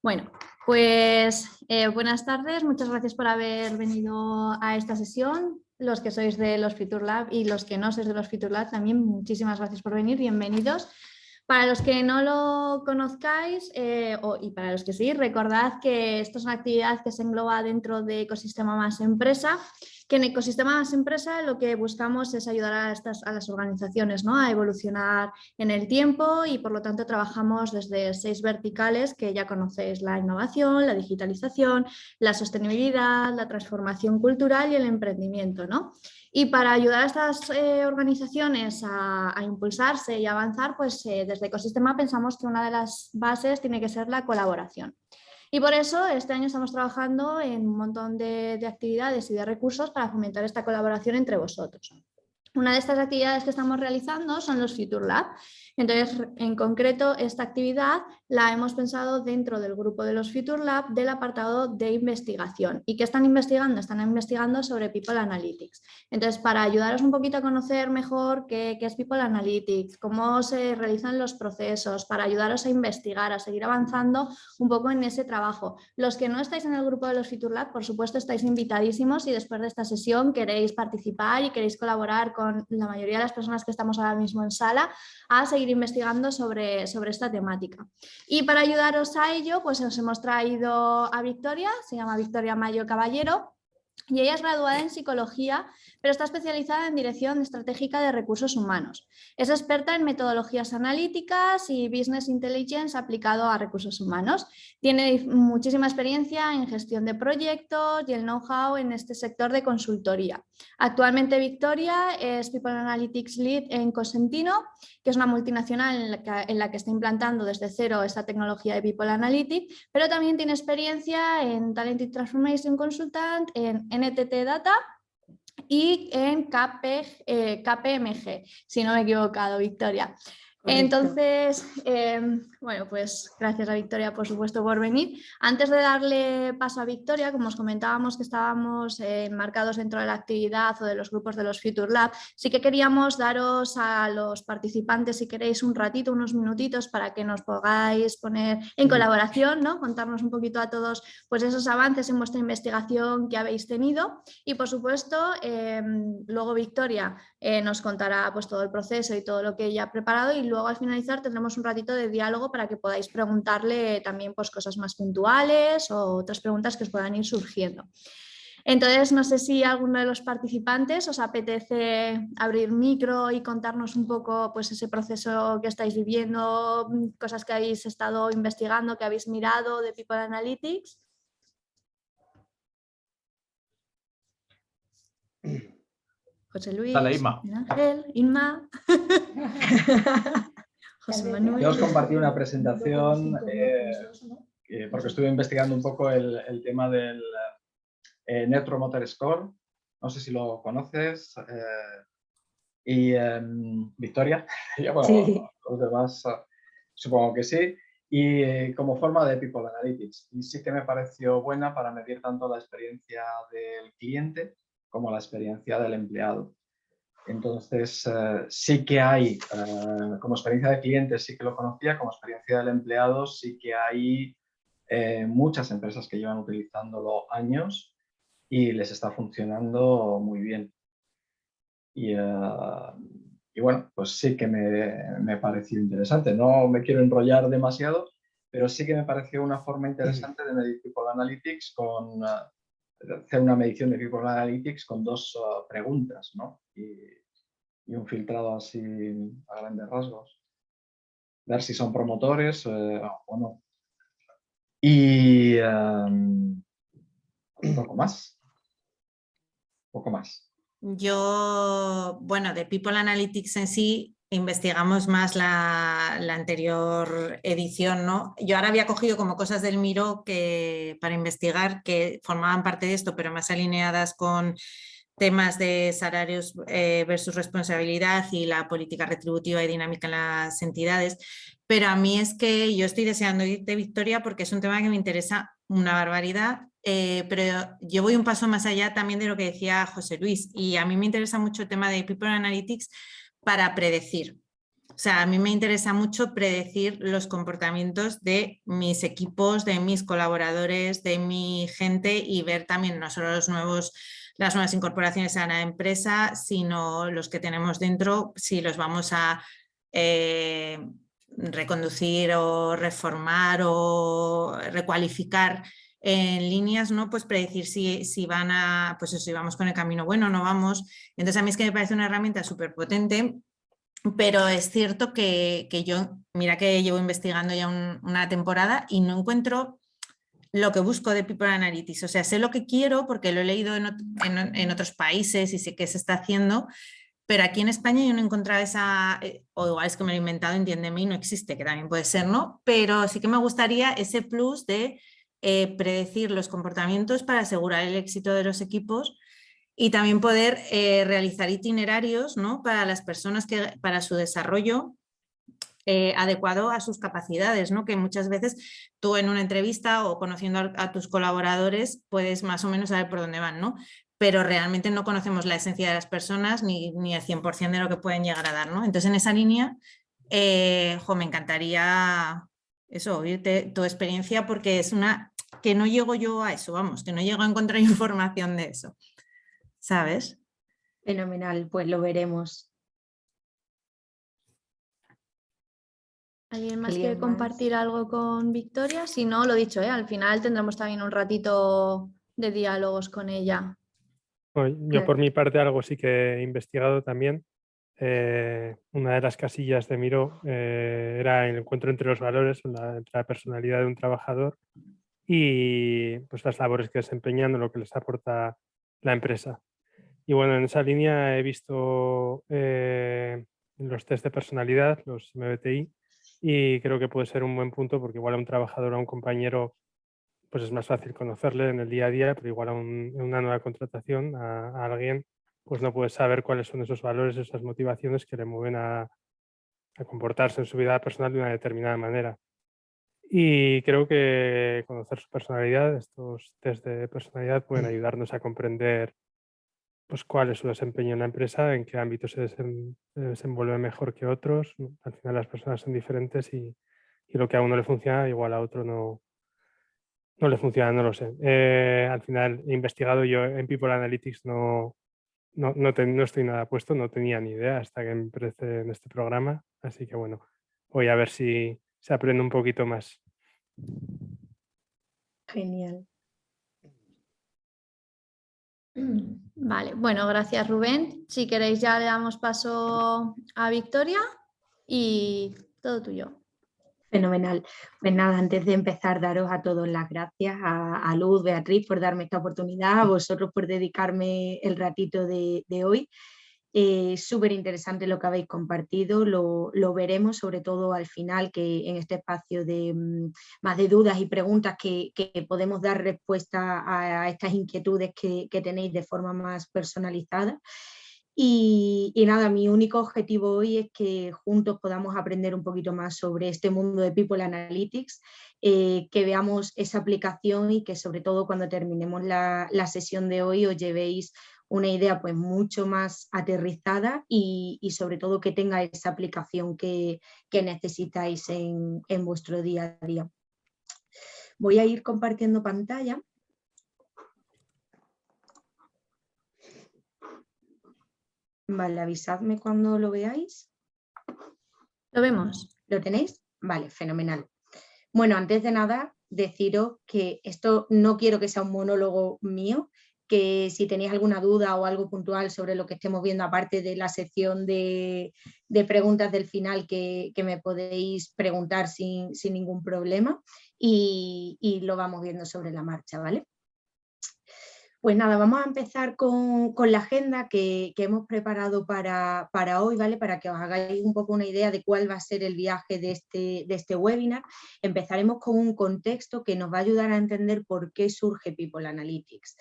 Bueno, pues buenas tardes, muchas gracias por haber venido a esta sesión. Los que sois de los Fitur Lab y los que no sois de los Fitur Lab también, muchísimas gracias por venir, bienvenidos. Para los que no lo conozcáis y para los que sí, recordad que esto es una actividad que se engloba dentro de Ecosistema Más Empresa, que en Ecosistema Más Empresa lo que buscamos es ayudar a las organizaciones, ¿no?, a evolucionar en el tiempo y por lo tanto trabajamos desde 6 verticales que ya conocéis: la innovación, la digitalización, la sostenibilidad, la transformación cultural y el emprendimiento, ¿no? Y para ayudar a estas organizaciones a impulsarse y avanzar, pues desde Ecosistema pensamos que una de las bases tiene que ser la colaboración. Y por eso este año estamos trabajando en un montón de actividades y de recursos para fomentar esta colaboración entre vosotros. Una de estas actividades que estamos realizando son los Fitur Lab. Entonces, en concreto, esta actividad la hemos pensado dentro del grupo de los Fitur Lab del apartado de investigación. ¿Y qué están investigando? Están investigando sobre People Analytics. Entonces, para ayudaros un poquito a conocer mejor qué es People Analytics, cómo se realizan los procesos, para ayudaros a investigar, a seguir avanzando un poco en ese trabajo. Los que no estáis en el grupo de los Fitur Lab, por supuesto, estáis invitadísimos y después de esta sesión queréis participar y queréis colaborar con la mayoría de las personas que estamos ahora mismo en sala a seguir investigando sobre esta temática. Y para ayudaros a ello, pues os hemos traído a Victoria, se llama Victoria Mayo Caballero, y ella es graduada en psicología, pero está especializada en dirección estratégica de recursos humanos. Es experta en metodologías analíticas y business intelligence aplicado a recursos humanos. Tiene muchísima experiencia en gestión de proyectos y el know-how en este sector de consultoría. Actualmente Victoria es People Analytics Lead en Cosentino, que es una multinacional en la que está implantando desde cero esta tecnología de People Analytics, pero también tiene experiencia en Talent Transformation Consultant, en NTT Data y en KPMG, si no me he equivocado, Victoria. Correcto. Entonces, bueno, pues gracias a Victoria, por supuesto, por venir. Antes de darle paso a Victoria, como os comentábamos que estábamos enmarcados dentro de la actividad o de los grupos de los Fitur Lab, sí que queríamos daros a los participantes, si queréis, un ratito, unos minutitos para que nos podáis poner en colaboración, ¿no? Contarnos un poquito a todos pues esos avances en vuestra investigación que habéis tenido y, por supuesto, luego Victoria nos contará pues todo el proceso y todo lo que ella ha preparado y luego al finalizar tendremos un ratito de diálogo para que podáis preguntarle también pues cosas más puntuales o otras preguntas que os puedan ir surgiendo. Entonces, no sé si a alguno de los participantes os apetece abrir micro y contarnos un poco pues ese proceso que estáis viviendo, cosas que habéis estado investigando, que habéis mirado de People Analytics. José Luis, dale, Inma. Ángel, Inma. José Manuel. Yo os compartí una presentación porque estuve investigando un poco el tema del Net Promoter Score. No sé si lo conoces. Y Victoria, bueno, sí. Los demás supongo que sí. Y como forma de People Analytics. Y sí que me pareció buena para medir tanto la experiencia del cliente como la experiencia del empleado. Entonces, sí que hay, como experiencia de cliente sí que lo conocía, como experiencia del empleado sí que hay muchas empresas que llevan utilizándolo años y les está funcionando muy bien. Y bueno, pues sí que me pareció interesante. No me quiero enrollar demasiado, pero sí que me pareció una forma interesante de medir People Analytics con... hacer una medición de People Analytics con dos preguntas, ¿no? Y un filtrado así a grandes rasgos. Ver si son promotores o no. Y poco más. Poco más. Yo, bueno, de People Analytics en sí, investigamos más la anterior edición, ¿no? Yo ahora había cogido como cosas del Miro para investigar que formaban parte de esto, pero más alineadas con temas de salarios versus responsabilidad y la política retributiva y dinámica en las entidades. Pero a mí es que yo estoy deseando ir de Victoria porque es un tema que me interesa una barbaridad, pero yo voy un paso más allá también de lo que decía José Luis y a mí me interesa mucho el tema de People Analytics para predecir. O sea, a mí me interesa mucho predecir los comportamientos de mis equipos, de mis colaboradores, de mi gente y ver también no solo las nuevas incorporaciones a la empresa, sino los que tenemos dentro, si los vamos a reconducir o reformar o recualificar en líneas, ¿no? Pues predecir si van a, pues eso, si vamos con el camino bueno o no vamos. Entonces a mí es que me parece una herramienta súper potente. Pero es cierto que yo, mira que llevo investigando ya una temporada y no encuentro lo que busco de People Analytics. O sea, sé lo que quiero porque lo he leído en otros países y sé que se está haciendo, pero aquí en España yo no he encontrado esa, o igual es que me lo he inventado, entiéndeme, y no existe, que también puede ser, ¿no? Pero sí que me gustaría ese plus de predecir los comportamientos para asegurar el éxito de los equipos. Y también poder realizar itinerarios, ¿no? Para las personas para su desarrollo adecuado a sus capacidades, ¿no? Que muchas veces tú en una entrevista o conociendo a tus colaboradores puedes más o menos saber por dónde van, ¿no? Pero realmente no conocemos la esencia de las personas ni el 100% de lo que pueden llegar a dar, ¿no? Entonces en esa línea, me encantaría eso, oírte tu experiencia porque es una que no llego yo a eso, vamos, que no llego a encontrar información de eso. ¿Sabes? Fenomenal, pues lo veremos. ¿Alguien más quiere compartir algo con Victoria? Si no, lo dicho, al final tendremos también un ratito de diálogos con ella. Bueno, yo por mi parte algo sí que he investigado también. Una de las casillas de Miro era el encuentro entre los valores, entre la personalidad de un trabajador y pues las labores que desempeñan, lo que les aporta la empresa. Y bueno, en esa línea he visto los test de personalidad, los MBTI, y creo que puede ser un buen punto porque igual a un trabajador o a un compañero pues es más fácil conocerle en el día a día, pero igual en una nueva contratación a alguien pues no puedes saber cuáles son esos valores, esas motivaciones que le mueven a comportarse en su vida personal de una determinada manera. Y creo que conocer su personalidad, estos test de personalidad pueden ayudarnos a comprender pues cuál es su desempeño en la empresa, en qué ámbito se desenvuelve mejor que otros. Al final las personas son diferentes y lo que a uno le funciona igual a otro no le funciona, no lo sé. Al final he investigado yo en People Analytics, no estoy nada puesto, no tenía ni idea hasta que empecé en este programa, así que bueno, voy a ver si se aprende un poquito más. Genial. Vale, bueno, gracias Rubén. Si queréis ya le damos paso a Victoria y todo tuyo. Fenomenal. Pues nada, antes de empezar, daros a todos las gracias, a Luz, Beatriz, por darme esta oportunidad, a vosotros por dedicarme el ratito de hoy. Súper interesante lo que habéis compartido, lo veremos sobre todo al final, que en este espacio de más de dudas y preguntas que podemos dar respuesta a estas inquietudes que tenéis de forma más personalizada. Y nada, mi único objetivo hoy es que juntos podamos aprender un poquito más sobre este mundo de People Analytics, que veamos esa aplicación y que sobre todo cuando terminemos la sesión de hoy os llevéis una idea pues mucho más aterrizada y sobre todo que tenga esa aplicación que necesitáis en vuestro día a día. Voy a ir compartiendo pantalla. Vale, avisadme cuando lo veáis. Lo vemos. ¿Lo tenéis? Vale, fenomenal. Bueno, antes de nada, deciros que esto no quiero que sea un monólogo mío, que si tenéis alguna duda o algo puntual sobre lo que estemos viendo, aparte de la sección de preguntas del final, que me podéis preguntar sin ningún problema y lo vamos viendo sobre la marcha, ¿vale? Pues nada, vamos a empezar con la agenda que hemos preparado para hoy, ¿vale? Para que os hagáis un poco una idea de cuál va a ser el viaje de este webinar. Empezaremos con un contexto que nos va a ayudar a entender por qué surge People Analytics.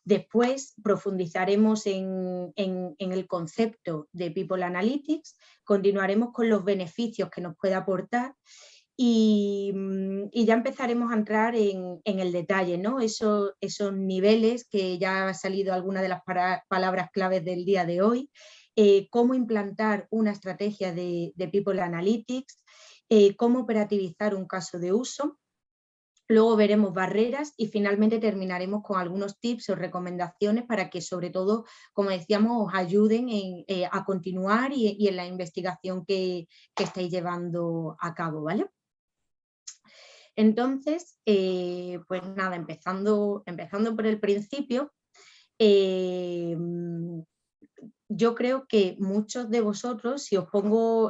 Después profundizaremos en el concepto de People Analytics, continuaremos con los beneficios que nos puede aportar y ya empezaremos a entrar en el detalle, ¿no? Esos niveles que ya ha salido alguna de las palabras claves del día de hoy, cómo implantar una estrategia de People Analytics, cómo operativizar un caso de uso. Luego veremos barreras y finalmente terminaremos con algunos tips o recomendaciones para que, sobre todo, como decíamos, os ayuden a continuar y en la investigación que estáis llevando a cabo, ¿vale? Entonces, pues nada, empezando por el principio, yo creo que muchos de vosotros, si os pongo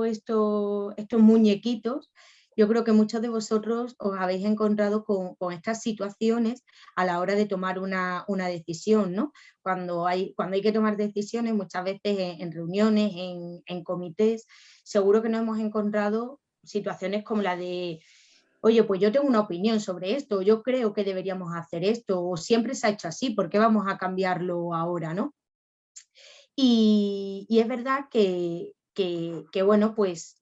estos muñequitos, yo creo que muchos de vosotros os habéis encontrado con estas situaciones a la hora de tomar una decisión, ¿no? Cuando hay que tomar decisiones, muchas veces en reuniones, en comités, seguro que nos hemos encontrado situaciones como la de: oye, pues yo tengo una opinión sobre esto, yo creo que deberíamos hacer esto, o siempre se ha hecho así, ¿por qué vamos a cambiarlo ahora, no? Y es verdad que bueno, pues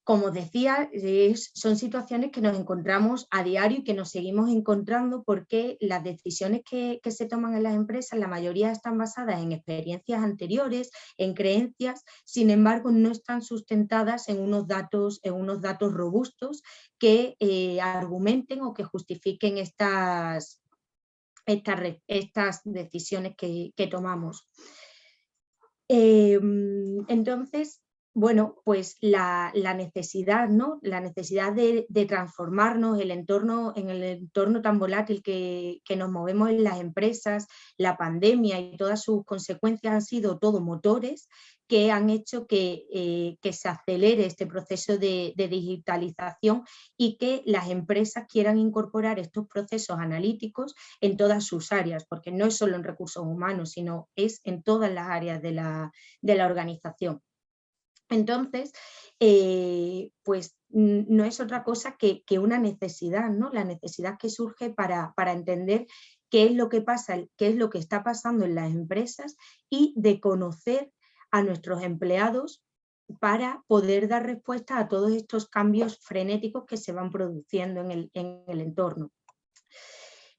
como os decía, son situaciones que nos encontramos a diario y que nos seguimos encontrando porque las decisiones que se toman en las empresas, la mayoría están basadas en experiencias anteriores, en creencias, sin embargo no están sustentadas en unos datos robustos que argumenten o que justifiquen estas decisiones que tomamos. Entonces, bueno, pues la necesidad, ¿no? La necesidad de transformarnos en el entorno tan volátil que nos movemos en las empresas, la pandemia y todas sus consecuencias han sido todo motores que han hecho que se acelere este proceso de digitalización y que las empresas quieran incorporar estos procesos analíticos en todas sus áreas, porque no es solo en recursos humanos, sino es en todas las áreas de la organización. Entonces, pues no es otra cosa que una necesidad, ¿no? La necesidad que surge para entender qué es lo que pasa, qué es lo que está pasando en las empresas y de conocer a nuestros empleados para poder dar respuesta a todos estos cambios frenéticos que se van produciendo en el entorno.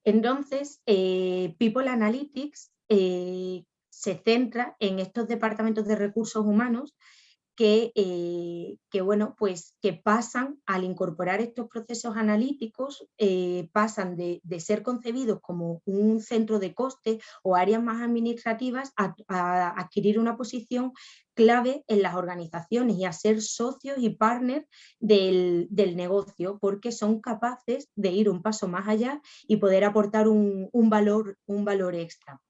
Entonces, People Analytics se centra en estos departamentos de recursos humanos bueno, pues que pasan, al incorporar estos procesos analíticos, pasan de ser concebidos como un centro de coste o áreas más administrativas a adquirir una posición clave en las organizaciones y a ser socios y partners del negocio, porque son capaces de ir un paso más allá y poder aportar un valor extra.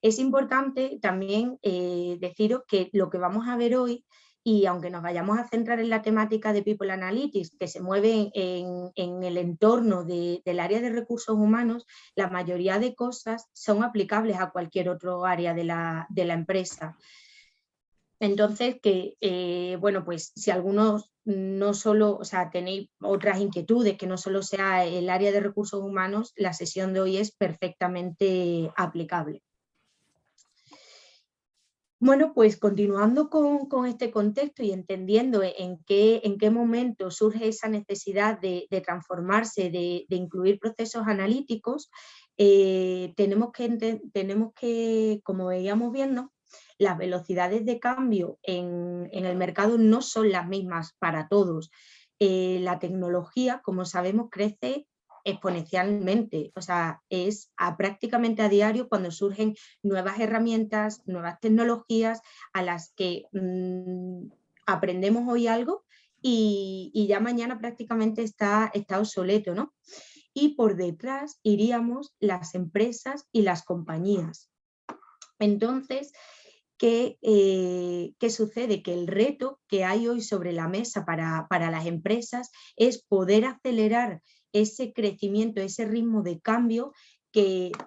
Es importante también deciros que lo que vamos a ver hoy, y aunque nos vayamos a centrar en la temática de People Analytics, que se mueve en el entorno del área de recursos humanos, la mayoría de cosas son aplicables a cualquier otro área de la empresa. Entonces, bueno, pues si algunos no solo, o sea, tenéis otras inquietudes, que no solo sea el área de recursos humanos, la sesión de hoy es perfectamente aplicable. Bueno, pues continuando con este contexto y entendiendo en qué momento surge esa necesidad de transformarse, de incluir procesos analíticos, tenemos que, como veíamos viendo, las velocidades de cambio en el mercado no son las mismas para todos. La tecnología, como sabemos, crece exponencialmente, o sea, es prácticamente a diario cuando surgen nuevas herramientas, nuevas tecnologías a las que aprendemos hoy algo y ya mañana prácticamente está obsoleto, ¿no? Y por detrás iríamos las empresas y las compañías. Entonces, ¿qué sucede? Que el reto que hay hoy sobre la mesa para las empresas es poder acelerar ese crecimiento, ese ritmo de cambio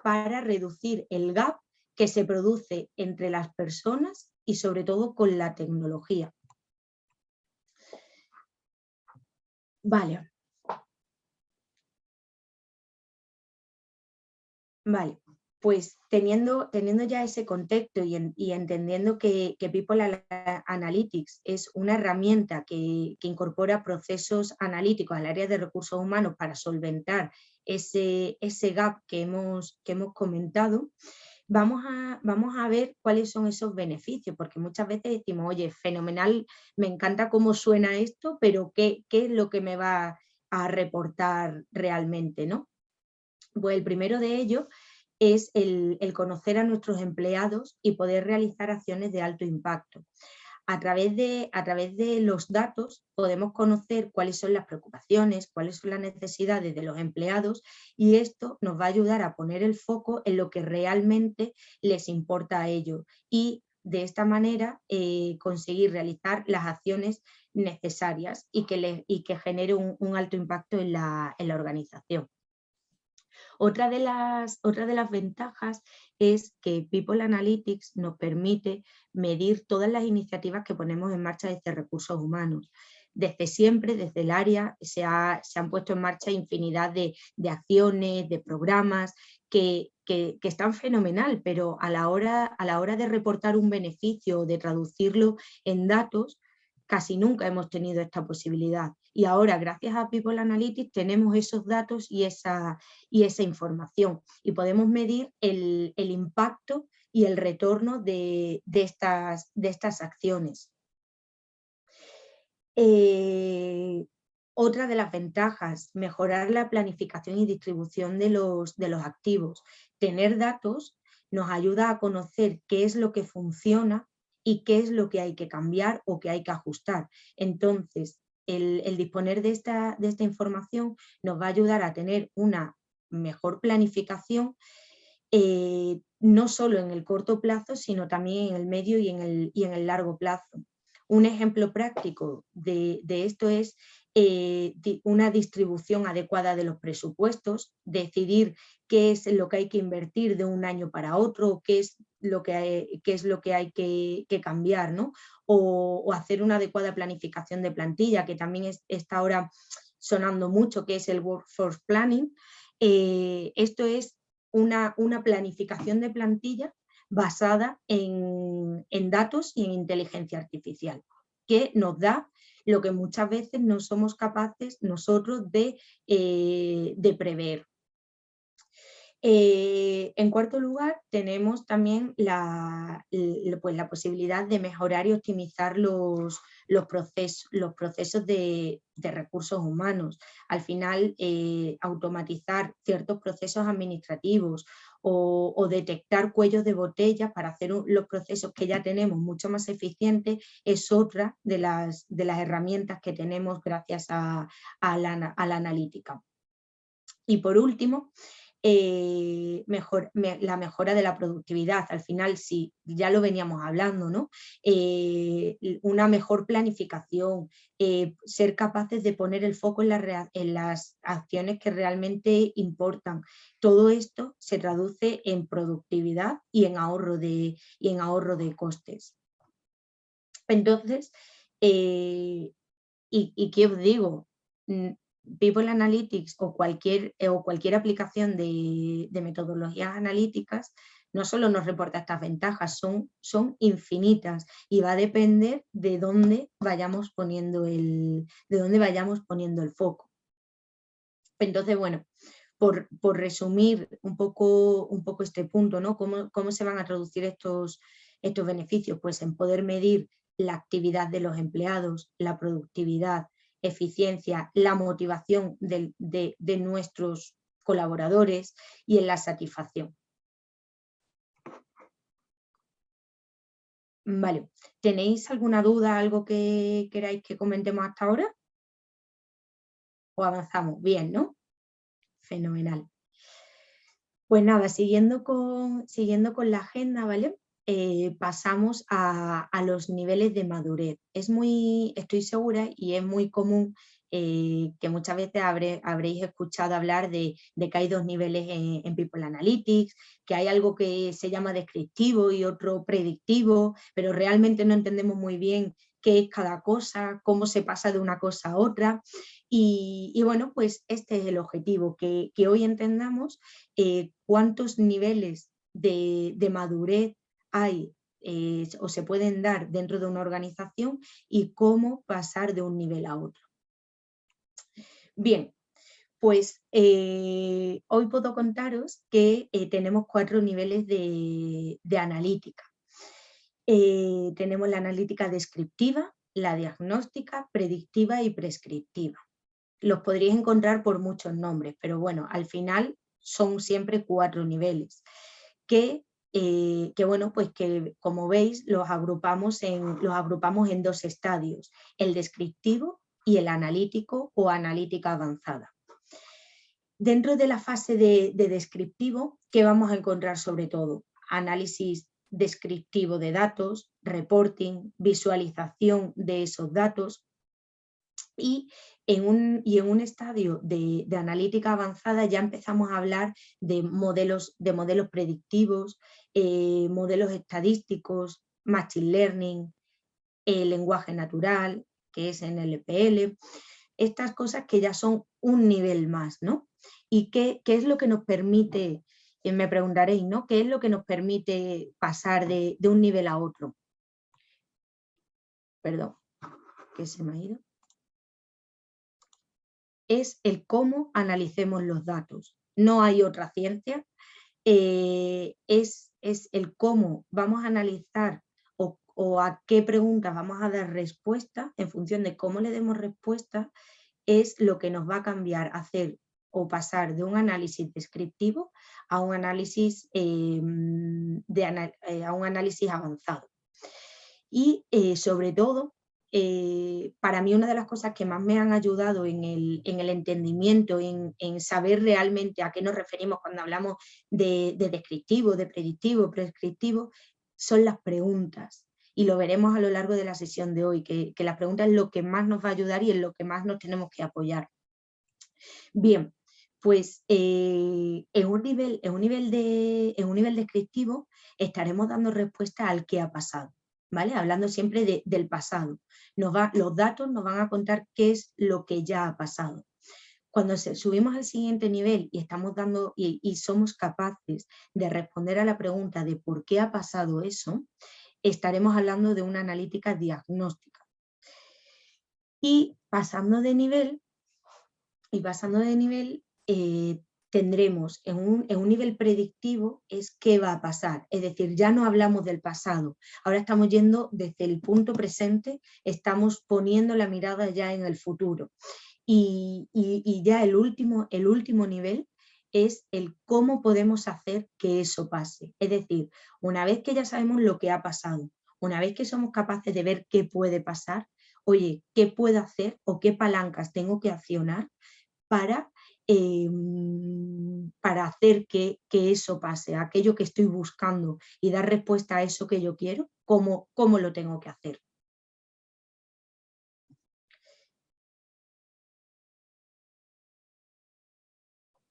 para reducir el gap que se produce entre las personas y sobre todo con la tecnología. Vale. Pues teniendo ya ese contexto y entendiendo que People Analytics es una herramienta que incorpora procesos analíticos al área de recursos humanos para solventar ese gap que hemos comentado, vamos a ver cuáles son esos beneficios, porque muchas veces decimos, oye, fenomenal, me encanta cómo suena esto, pero ¿qué es lo que me va a reportar realmente, ¿no? Pues el primero de ellos es el conocer a nuestros empleados y poder realizar acciones de alto impacto. A través de los datos podemos conocer cuáles son las preocupaciones, cuáles son las necesidades de los empleados, y esto nos va a ayudar a poner el foco en lo que realmente les importa a ellos y de esta manera conseguir realizar las acciones necesarias y que genere un alto impacto en la organización. Otra de las ventajas es que People Analytics nos permite medir todas las iniciativas que ponemos en marcha desde recursos humanos. Desde siempre, desde el área, se han puesto en marcha infinidad de acciones, de programas que están fenomenal, pero a la hora de reportar un beneficio, de traducirlo en datos, casi nunca hemos tenido esta posibilidad. Y ahora, gracias a People Analytics, tenemos esos datos y esa información y podemos medir el impacto y el retorno de estas acciones. Otra de las ventajas, mejorar la planificación y distribución de los activos. Tener datos nos ayuda a conocer qué es lo que funciona y qué es lo que hay que cambiar o que hay que ajustar. Entonces, el disponer de esta información nos va a ayudar a tener una mejor planificación, no solo en el corto plazo, sino también en el medio y en el largo plazo. Un ejemplo práctico de esto es una distribución adecuada de los presupuestos, decidir qué es lo que hay que invertir de un año para otro, qué es lo que hay que cambiar, ¿no? O hacer una adecuada planificación de plantilla, que también está ahora sonando mucho, que es el Workforce Planning. Esto es una planificación de plantilla basada en datos y en inteligencia artificial, que nos da lo que muchas veces no somos capaces nosotros de prever. En cuarto lugar, tenemos también la posibilidad de mejorar y optimizar los procesos de recursos humanos. Al final, automatizar ciertos procesos administrativos o detectar cuellos de botella para hacer los procesos que ya tenemos mucho más eficientes es otra de las herramientas que tenemos gracias a la analítica. Y por último, la mejora de la productividad. Al final, sí, ya lo veníamos hablando, ¿no? Una mejor planificación, ser capaces de poner el foco en las acciones que realmente importan. Todo esto se traduce en productividad y en ahorro de costes. Entonces, ¿y qué os digo? People Analytics o cualquier aplicación de metodologías analíticas no solo nos reporta estas ventajas, son infinitas y va a depender de dónde vayamos poniendo el foco. Entonces, bueno, por resumir un poco este punto, ¿no? ¿Cómo se van a traducir estos beneficios? Pues en poder medir la actividad de los empleados, la productividad, eficiencia, la motivación de nuestros colaboradores y en la satisfacción. Vale, ¿tenéis alguna duda, algo que queráis que comentemos hasta ahora? ¿O avanzamos? Bien, ¿no? Fenomenal. Pues nada, siguiendo con la agenda, ¿vale? Pasamos a los niveles de madurez. Estoy segura y es muy común que muchas veces habréis escuchado hablar de que hay dos niveles en People Analytics, que hay algo que se llama descriptivo y otro predictivo, pero realmente no entendemos muy bien qué es cada cosa, cómo se pasa de una cosa a otra. Y bueno, pues este es el objetivo, que hoy entendamos cuántos niveles de madurez hay o se pueden dar dentro de una organización y cómo pasar de un nivel a otro. Bien, Pues hoy puedo contaros que tenemos 4 niveles de analítica. Tenemos la analítica descriptiva, la diagnóstica, predictiva y prescriptiva. Los podríais encontrar por muchos nombres, pero bueno, al final son siempre 4 niveles que bueno, pues que como veis los agrupamos en 2 estadios, el descriptivo y el analítico o analítica avanzada. Dentro de la fase de descriptivo, ¿qué vamos a encontrar sobre todo? Análisis descriptivo de datos, reporting, visualización de esos datos, y en un estadio de analítica avanzada ya empezamos a hablar de modelos predictivos, modelos estadísticos, machine learning, lenguaje natural, que es NLP, estas cosas que ya son un nivel más, ¿no? ¿Y qué es lo que nos permite, me preguntaréis, ¿no? ¿Qué es lo que nos permite pasar de un nivel a otro? Perdón, que se me ha ido. Es el cómo analicemos los datos. No hay otra ciencia. Es el cómo vamos a analizar o a qué preguntas vamos a dar respuesta. En función de cómo le demos respuesta, es lo que nos va a cambiar hacer o pasar de un análisis descriptivo a un análisis, a un análisis avanzado. Y sobre todo, para mí una de las cosas que más me han ayudado en el entendimiento, en saber realmente a qué nos referimos cuando hablamos de descriptivo, de predictivo, prescriptivo, son las preguntas. Y lo veremos a lo largo de la sesión de hoy, que las preguntas es lo que más nos va a ayudar y en lo que más nos tenemos que apoyar. Bien, pues en un nivel descriptivo estaremos dando respuesta al qué ha pasado, ¿vale? Hablando siempre del pasado. Los datos nos van a contar qué es lo que ya ha pasado. Cuando subimos al siguiente nivel y estamos dando y somos capaces de responder a la pregunta de por qué ha pasado eso, estaremos hablando de una analítica diagnóstica. Y pasando de nivel, tendremos en un nivel predictivo es qué va a pasar. Es decir, ya no hablamos del pasado, ahora estamos yendo desde el punto presente, estamos poniendo la mirada ya en el futuro. Y ya el último nivel es el cómo podemos hacer que eso pase. Es decir, una vez que ya sabemos lo que ha pasado, una vez que somos capaces de ver qué puede pasar, oye, ¿qué puedo hacer o qué palancas tengo que accionar para hacer que eso pase, aquello que estoy buscando y dar respuesta a eso que yo quiero? ¿Cómo lo tengo que hacer?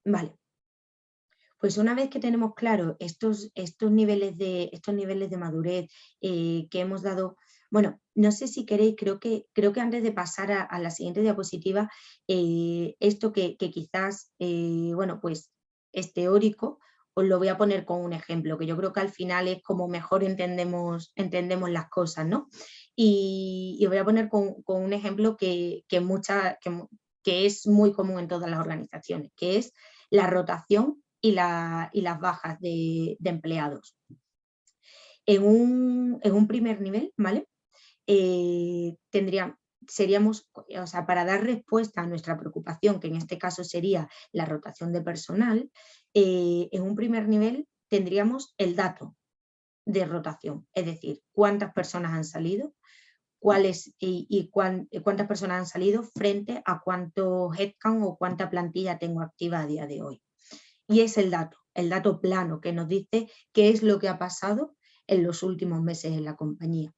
Vale. Pues una vez que tenemos claro estos niveles de madurez que hemos dado, bueno, no sé si queréis, creo que antes de pasar a la siguiente diapositiva, esto que quizás, bueno, pues es teórico, os lo voy a poner con un ejemplo, que yo creo que al final es como mejor entendemos las cosas, ¿no? Y os voy a poner con un ejemplo que es muy común en todas las organizaciones, que es la rotación y las bajas de empleados. En un primer nivel, ¿vale? Seríamos, o sea, para dar respuesta a nuestra preocupación, que en este caso sería la rotación de personal, en un primer nivel tendríamos el dato de rotación, es decir, cuántas personas han salido, cuántas personas han salido frente a cuánto headcount o cuánta plantilla tengo activa a día de hoy. Y es el dato plano que nos dice qué es lo que ha pasado en los últimos meses en la compañía.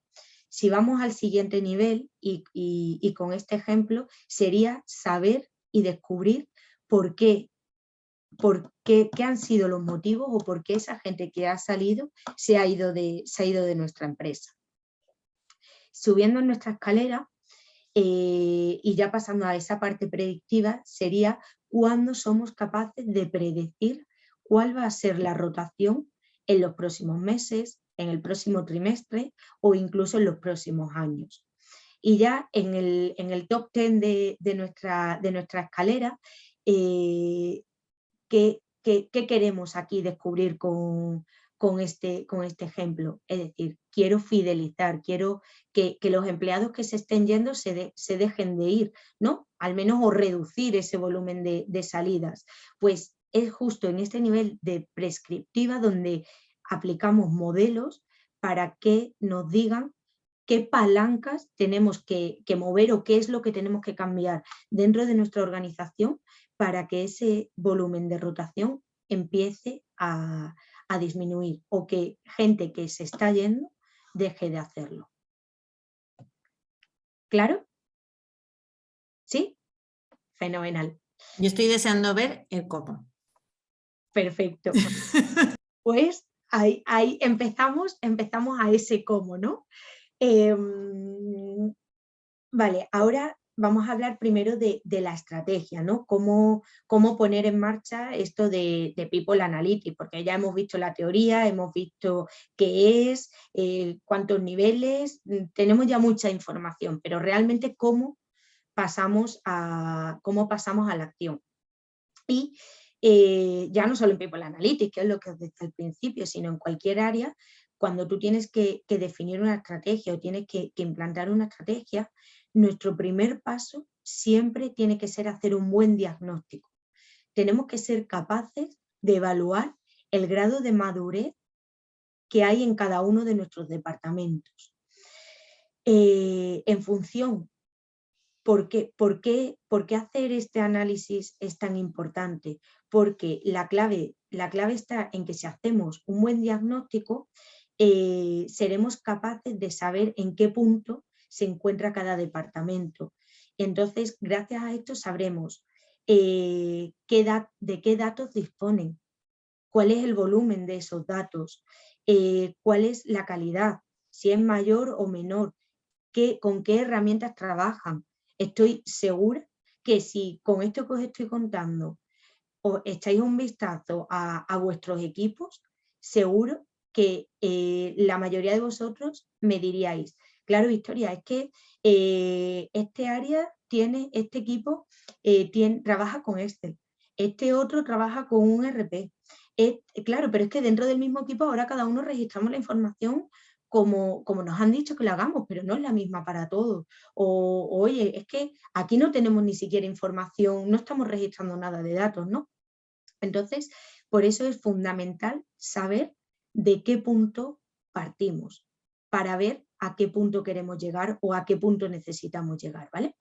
Si vamos al siguiente nivel y con este ejemplo sería saber y descubrir qué han sido los motivos o por qué esa gente que ha salido se ha ido de nuestra empresa. Subiendo en nuestra escalera y ya pasando a esa parte predictiva sería cuándo somos capaces de predecir cuál va a ser la rotación en los próximos meses, en el próximo trimestre o incluso en los próximos años. Y ya en el top 10 de nuestra escalera ¿qué queremos aquí descubrir con este ejemplo? Es decir, quiero fidelizar, quiero que los empleados que se estén yendo se dejen de ir, ¿no? Al menos o reducir ese volumen de salidas. Pues es justo en este nivel de prescriptiva donde aplicamos modelos para que nos digan qué palancas tenemos que mover o qué es lo que tenemos que cambiar dentro de nuestra organización para que ese volumen de rotación empiece a disminuir o que gente que se está yendo deje de hacerlo. ¿Claro? ¿Sí? Fenomenal. Yo estoy deseando ver el cómo. Perfecto. Pues ahí empezamos a ese cómo, ¿no? Vale, ahora vamos a hablar primero de la estrategia, ¿no? Cómo poner en marcha esto de People Analytics, porque ya hemos visto la teoría, hemos visto qué es, cuántos niveles, tenemos ya mucha información, pero realmente cómo pasamos a la acción. Y ya no solo en People Analytics, que es lo que os decía al principio, sino en cualquier área, cuando tú tienes que definir una estrategia o tienes que implantar una estrategia, nuestro primer paso siempre tiene que ser hacer un buen diagnóstico. Tenemos que ser capaces de evaluar el grado de madurez que hay en cada uno de nuestros departamentos. En función, ¿por qué hacer este análisis es tan importante? Porque la clave está en que si hacemos un buen diagnóstico, seremos capaces de saber en qué punto se encuentra cada departamento. Entonces, gracias a esto sabremos de qué datos disponen, cuál es el volumen de esos datos, cuál es la calidad, si es mayor o menor, con qué herramientas trabajan. Estoy segura que si con esto que os estoy contando os echáis un vistazo a vuestros equipos, seguro que la mayoría de vosotros me diríais, claro, Victoria, es que este área este equipo trabaja con Excel, este otro trabaja con un ERP. Claro, pero es que dentro del mismo equipo ahora cada uno registramos la información como nos han dicho que lo hagamos, pero no es la misma para todos. Oye, es que aquí no tenemos ni siquiera información, no estamos registrando nada de datos, ¿no? Entonces, por eso es fundamental saber de qué punto partimos, para ver a qué punto queremos llegar o a qué punto necesitamos llegar, ¿vale?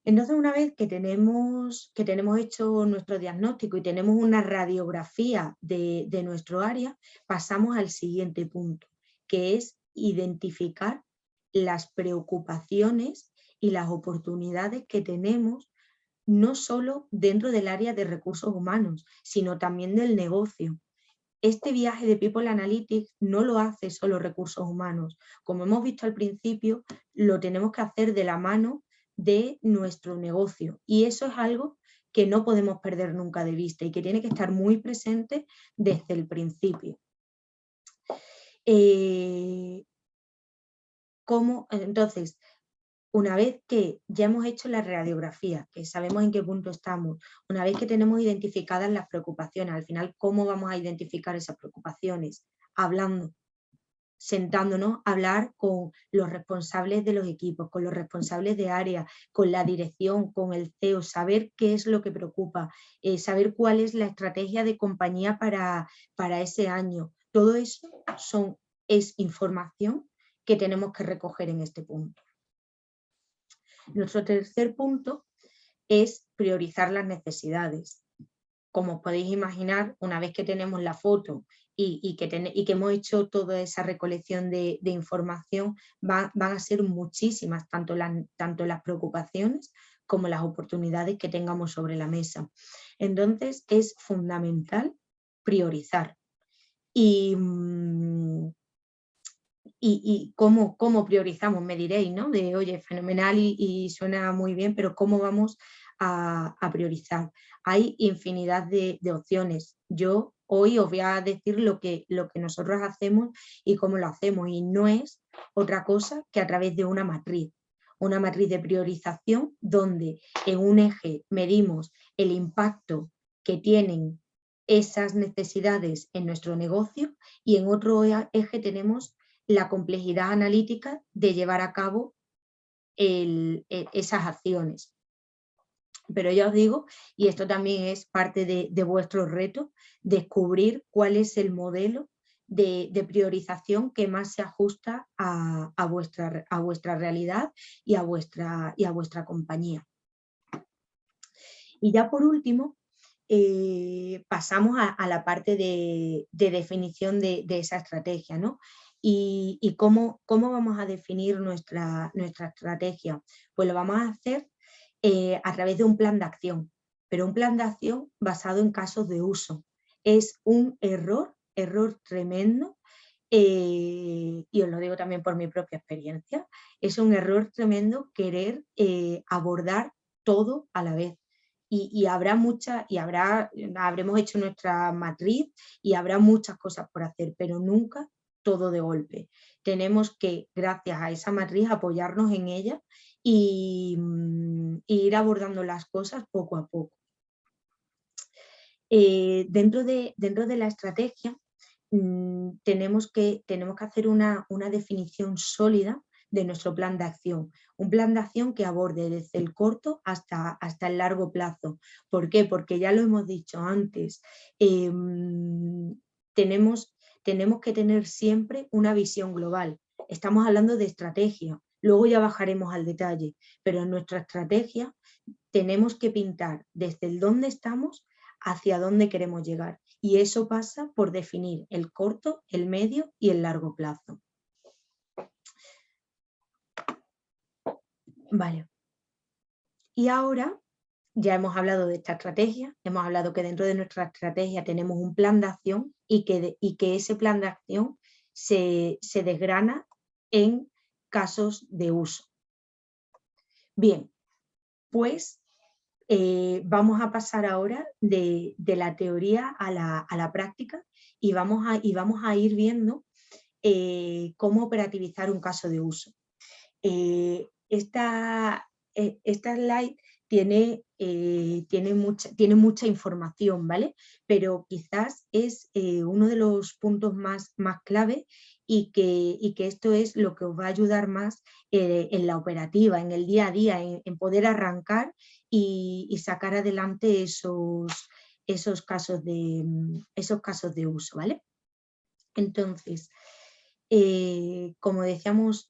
Entonces, una vez que tenemos hecho nuestro diagnóstico y tenemos una radiografía de nuestro área, pasamos al siguiente punto, que es identificar las preocupaciones y las oportunidades que tenemos no solo dentro del área de recursos humanos, sino también del negocio. Este viaje de People Analytics no lo hace solo recursos humanos. Como hemos visto al principio, lo tenemos que hacer de la mano de nuestro negocio. Y eso es algo que no podemos perder nunca de vista y que tiene que estar muy presente desde el principio. Entonces, una vez que ya hemos hecho la radiografía, que sabemos en qué punto estamos, una vez que tenemos identificadas las preocupaciones, al final, ¿cómo vamos a identificar esas preocupaciones? Hablando, sentándonos a hablar con los responsables de los equipos, con los responsables de área, con la dirección, con el CEO, saber qué es lo que preocupa, saber cuál es la estrategia de compañía para ese año. Todo eso es información que tenemos que recoger en este punto. Nuestro tercer punto es priorizar las necesidades. Como os podéis imaginar, una vez que tenemos la foto y que hemos hecho toda esa recolección de información, van a ser muchísimas, tanto las preocupaciones como las oportunidades que tengamos sobre la mesa. Entonces, es fundamental priorizar. Y cómo priorizamos, me diréis, ¿no? De, oye, fenomenal y suena muy bien, pero ¿cómo vamos a priorizar? Hay infinidad de opciones. Yo hoy os voy a decir lo que nosotros hacemos y cómo lo hacemos, y no es otra cosa que a través de una matriz. una matriz de priorización donde en un eje medimos el impacto que tienen esas necesidades en nuestro negocio y en otro eje tenemos la complejidad analítica de llevar a cabo esas acciones. Pero ya os digo, y esto también es parte de vuestro reto, descubrir cuál es el modelo de priorización que más se ajusta a vuestra realidad y a vuestra compañía. Y ya por último, pasamos a la parte de definición de esa estrategia, ¿no? Y cómo vamos a definir nuestra estrategia. Pues lo vamos a hacer a través de un plan de acción, pero un plan de acción basado en casos de uso. Es un error tremendo, y os lo digo también por mi propia experiencia, es un error tremendo querer abordar todo a la vez. Y habremos hecho nuestra matriz y habrá muchas cosas por hacer, pero nunca todo de golpe. Tenemos que, gracias a esa matriz, apoyarnos en ella y ir abordando las cosas poco a poco. Dentro de la estrategia tenemos que hacer una definición sólida de nuestro plan de acción. Un plan de acción que aborde desde el corto hasta el largo plazo. ¿Por qué? Porque ya lo hemos dicho antes, tenemos que tener siempre una visión global. Estamos hablando de estrategia, luego ya bajaremos al detalle, pero en nuestra estrategia tenemos que pintar desde el dónde estamos hacia dónde queremos llegar. Y eso pasa por definir el corto, el medio y el largo plazo. Vale. Y ahora ya hemos hablado de esta estrategia, hemos hablado que dentro de nuestra estrategia tenemos un plan de acción y que ese plan de acción se desgrana en casos de uso. Bien, pues vamos a pasar ahora de la teoría a la práctica y vamos a ir viendo cómo operativizar un caso de uso. Esta slide tiene mucha información, ¿vale? Pero quizás es uno de los puntos más clave y que esto es lo que os va a ayudar más en la operativa, en el día a día, en poder arrancar y sacar adelante esos casos de uso, ¿vale? Entonces, como decíamos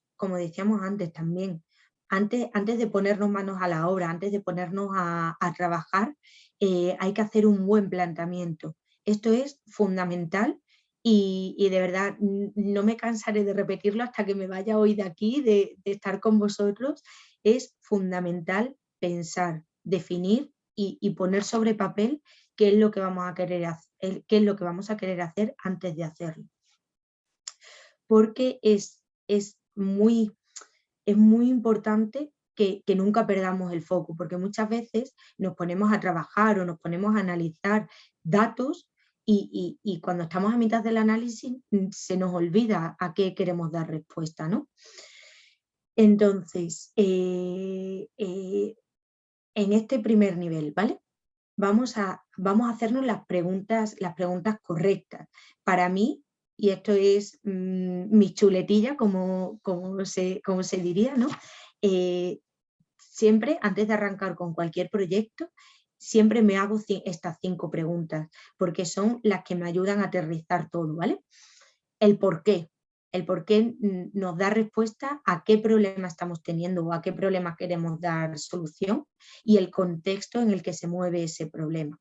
antes también, antes de ponernos manos a la obra, antes de ponernos a trabajar, hay que hacer un buen planteamiento. Esto es fundamental y de verdad no me cansaré de repetirlo hasta que me vaya hoy de aquí, de estar con vosotros. Es fundamental pensar, definir y poner sobre papel qué es lo que vamos a querer hacer antes de hacerlo. Porque es muy importante que nunca perdamos el foco, porque muchas veces nos ponemos a trabajar o nos ponemos a analizar datos y cuando estamos a mitad del análisis se nos olvida a qué queremos dar respuesta, ¿no? Entonces, en este primer nivel, ¿vale? Vamos a hacernos las preguntas correctas. Para mí, y esto es mi chuletilla, como se diría, ¿no? Siempre, antes de arrancar con cualquier proyecto, siempre me hago estas 5 preguntas, porque son las que me ayudan a aterrizar todo, ¿vale? El por qué. El por qué nos da respuesta a qué problema estamos teniendo o a qué problema queremos dar solución y el contexto en el que se mueve ese problema.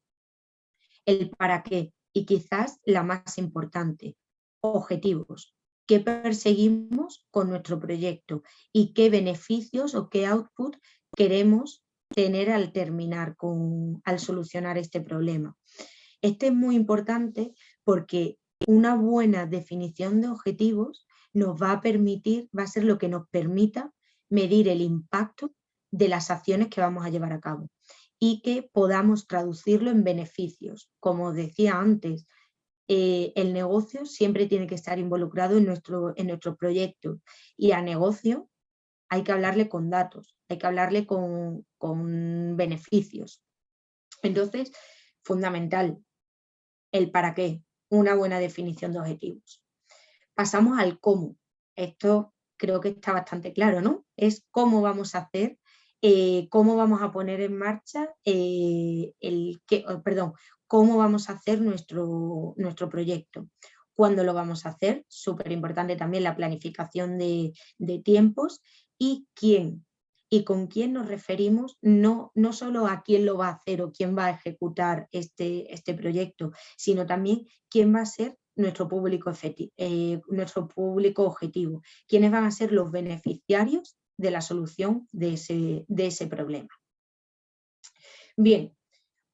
El para qué y quizás la más importante, objetivos. ¿Qué perseguimos con nuestro proyecto y qué beneficios o qué output queremos tener al al solucionar este problema? Este es muy importante porque una buena definición de objetivos nos va a ser lo que nos permita medir el impacto de las acciones que vamos a llevar a cabo y que podamos traducirlo en beneficios. Como decía antes, el negocio siempre tiene que estar involucrado en nuestro proyecto y a negocio hay que hablarle con datos, hay que hablarle con beneficios. Entonces, fundamental, el para qué, una buena definición de objetivos. Pasamos al cómo. Esto creo que está bastante claro, ¿no? Es cómo vamos a hacer, cómo vamos a poner en marcha cómo vamos a hacer nuestro proyecto. ¿Cuándo lo vamos a hacer? Súper importante también la planificación de tiempos y quién. Y con quién nos referimos, no solo a quién lo va a hacer o quién va a ejecutar este proyecto, sino también quién va a ser nuestro público objetivo, quiénes van a ser los beneficiarios de la solución de ese problema. Bien,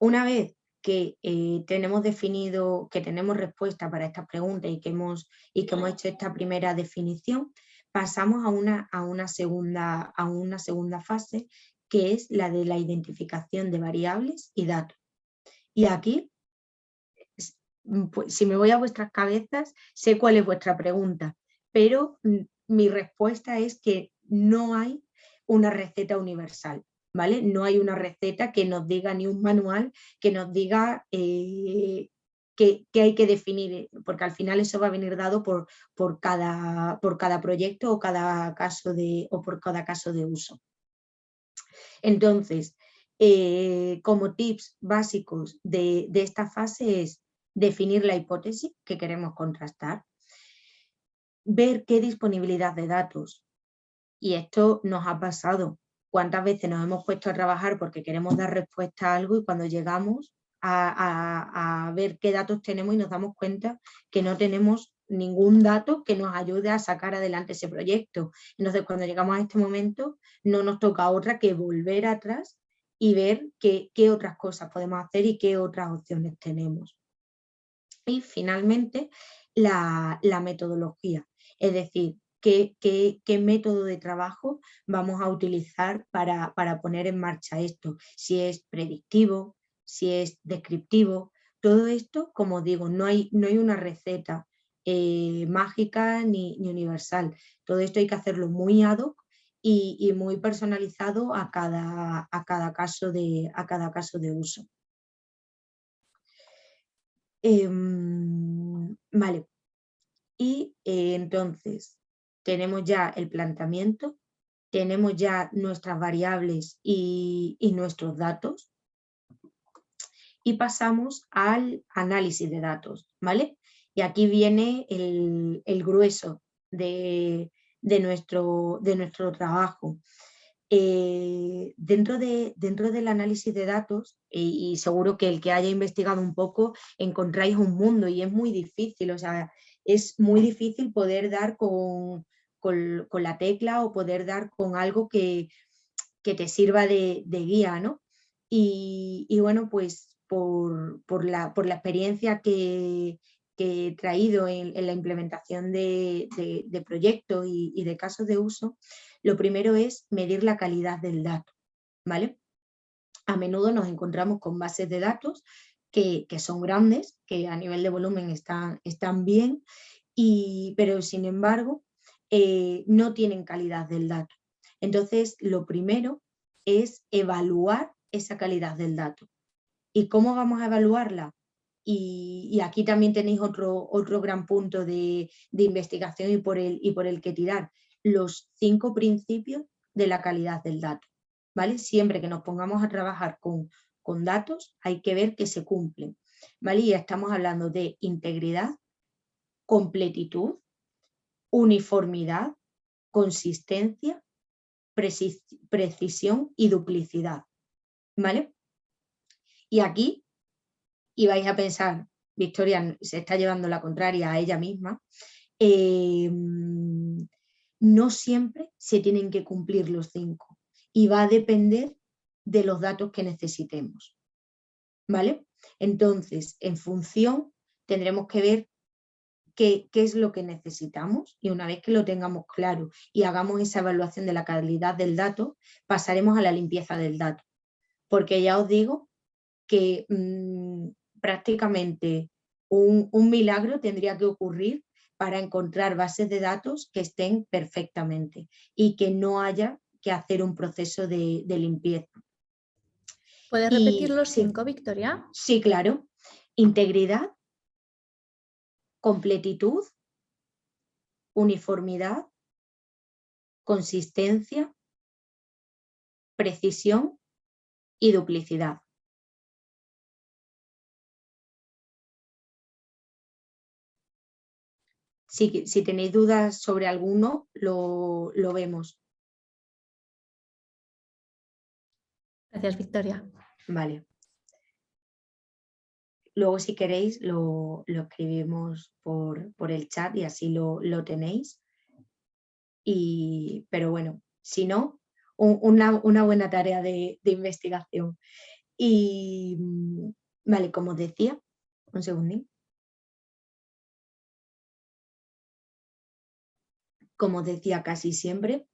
una vez que tenemos definido, que tenemos respuesta para estas preguntas y que hemos hecho esta primera definición, pasamos a una segunda fase, que es la de la identificación de variables y datos. Y aquí, pues, si me voy a vuestras cabezas, sé cuál es vuestra pregunta, pero mi respuesta es que no hay una receta universal, ¿vale? No hay una receta que nos diga, ni un manual que nos diga qué hay que definir, porque al final eso va a venir dado por cada proyecto o por cada caso de uso. Entonces, como tips básicos de esta fase es definir la hipótesis que queremos contrastar, ver qué disponibilidad de datos, y esto nos ha pasado. ¿Cuántas veces nos hemos puesto a trabajar porque queremos dar respuesta a algo y cuando llegamos a ver qué datos tenemos y nos damos cuenta que no tenemos ningún dato que nos ayude a sacar adelante ese proyecto? Entonces, cuando llegamos a este momento, no nos toca otra que volver atrás y ver qué otras cosas podemos hacer y qué otras opciones tenemos. Y finalmente, la metodología, es decir, qué método de trabajo vamos a utilizar para poner en marcha esto, si es predictivo, si es descriptivo. Todo esto, como digo, no hay una receta mágica ni universal. Todo esto hay que hacerlo muy ad hoc y muy personalizado a cada caso de uso. Vale, y entonces tenemos ya el planteamiento, tenemos ya nuestras variables y nuestros datos, y pasamos al análisis de datos, ¿vale? Y aquí viene el grueso de nuestro trabajo. Dentro del análisis de datos, y seguro que el que haya investigado un poco encontráis un mundo, y es muy difícil, o sea, es muy difícil poder dar con la tecla o poder dar con algo que te sirva de guía, ¿no? Y bueno, pues por la experiencia que he traído en la implementación de proyectos y de casos de uso, lo primero es medir la calidad del dato, ¿vale? A menudo nos encontramos con bases de datos que son grandes, que a nivel de volumen están bien, pero sin embargo no tienen calidad del dato. Entonces, lo primero es evaluar esa calidad del dato. ¿Y cómo vamos a evaluarla? Y aquí también tenéis otro gran punto de investigación y por el que tirar. Los 5 principios de la calidad del dato, ¿vale? Siempre que nos pongamos a trabajar con datos hay que ver que se cumplen, ¿vale? Y estamos hablando de integridad, completitud, uniformidad, consistencia, precisión y duplicidad, ¿vale? Y aquí, y vais a pensar, Victoria se está llevando la contraria a ella misma, no siempre se tienen que cumplir los 5 y va a depender de los datos que necesitemos, ¿vale? Entonces, en función, tendremos que ver qué es lo que necesitamos, y una vez que lo tengamos claro y hagamos esa evaluación de la calidad del dato, pasaremos a la limpieza del dato, porque ya os digo que prácticamente un milagro tendría que ocurrir para encontrar bases de datos que estén perfectamente y que no haya que hacer un proceso de limpieza. ¿Puedes repetir los 5, Victoria? Sí, claro. Integridad, completitud, uniformidad, consistencia, precisión y duplicidad. Si tenéis dudas sobre alguno, lo vemos. Gracias, Victoria. Vale. Luego, si queréis, lo escribimos por el chat y así lo tenéis. Pero bueno, si no, una buena tarea de investigación. Y vale, como os decía, un segundín. Como os decía, casi siempre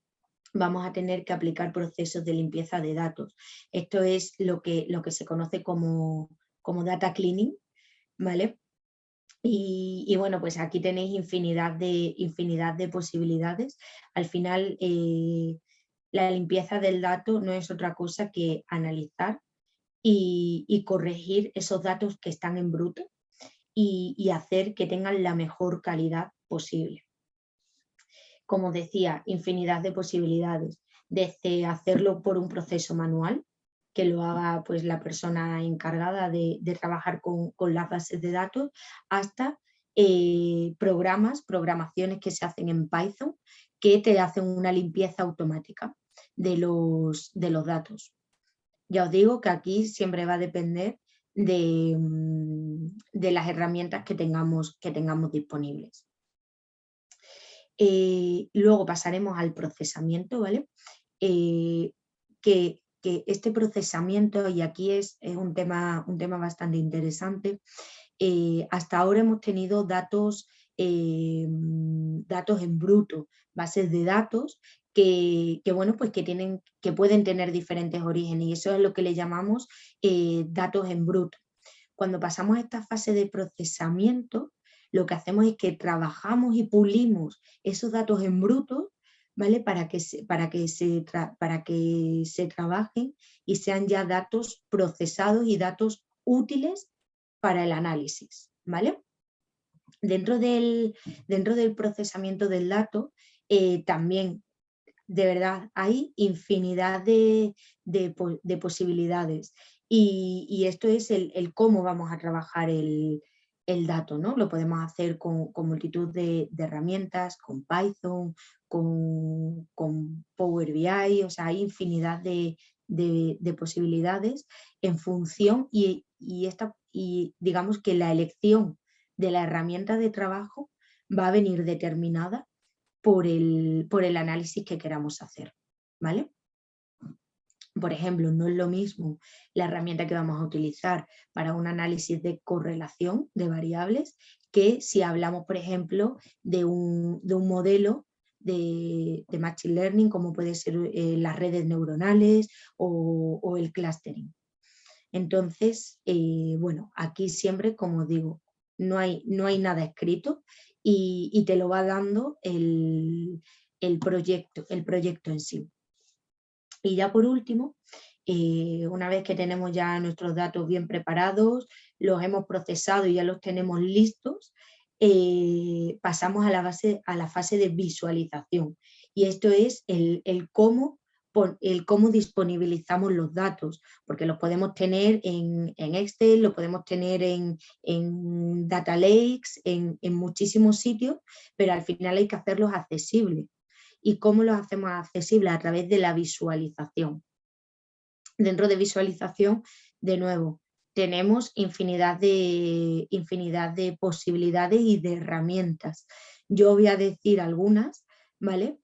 vamos a tener que aplicar procesos de limpieza de datos. Esto es lo que se conoce como data cleaning, ¿vale? Y bueno, pues aquí tenéis infinidad de posibilidades. Al final, la limpieza del dato no es otra cosa que analizar y corregir esos datos que están en bruto y hacer que tengan la mejor calidad posible. Como decía, infinidad de posibilidades, desde hacerlo por un proceso manual, que lo haga pues la persona encargada de trabajar con las bases de datos, hasta programaciones que se hacen en Python que te hacen una limpieza automática de los datos. Ya os digo que aquí siempre va a depender de las herramientas que tengamos disponibles. Luego pasaremos al procesamiento, ¿vale? Que este procesamiento, y aquí es un tema bastante interesante, hasta ahora hemos tenido datos en bruto, bases de datos que pueden tener diferentes orígenes, y eso es lo que le llamamos datos en bruto. Cuando pasamos a esta fase de procesamiento, lo que hacemos es que trabajamos y pulimos esos datos en bruto, ¿vale? Para que se trabajen y sean ya datos procesados y datos útiles para el análisis, ¿vale? Dentro del procesamiento del dato, también, de verdad, hay infinidad de posibilidades. Y esto es el cómo vamos a trabajar el dato, ¿no? Lo podemos hacer con multitud de herramientas, con Python, con Power BI, o sea, hay infinidad de posibilidades en función y digamos que la elección de la herramienta de trabajo va a venir determinada por el análisis que queramos hacer, ¿vale? Por ejemplo, no es lo mismo la herramienta que vamos a utilizar para un análisis de correlación de variables que si hablamos, por ejemplo, de un modelo de Machine Learning, como puede ser las redes neuronales o el clustering. Entonces, bueno, aquí siempre, como os digo, no hay nada escrito y te lo va dando el proyecto en sí. Y ya por último, una vez que tenemos ya nuestros datos bien preparados, los hemos procesado y ya los tenemos listos, pasamos a la fase de visualización. Y esto es el cómo disponibilizamos los datos, porque los podemos tener en Excel, lo podemos tener en Data Lakes, en muchísimos sitios, pero al final hay que hacerlos accesibles. ¿Y cómo los hacemos accesibles? A través de la visualización. Dentro de visualización, de nuevo, tenemos infinidad de posibilidades y de herramientas. Yo voy a decir algunas, ¿vale?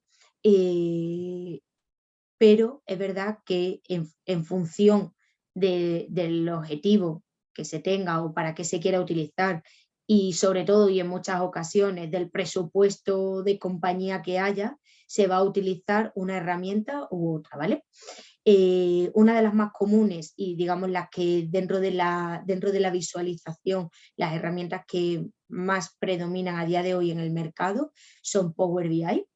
Pero es verdad que en función del objetivo que se tenga o para qué se quiera utilizar, y sobre todo y en muchas ocasiones del presupuesto de compañía que haya, se va a utilizar una herramienta u otra, ¿vale? Una de las más comunes y digamos las que dentro de la visualización, las herramientas que más predominan a día de hoy en el mercado son Power BI,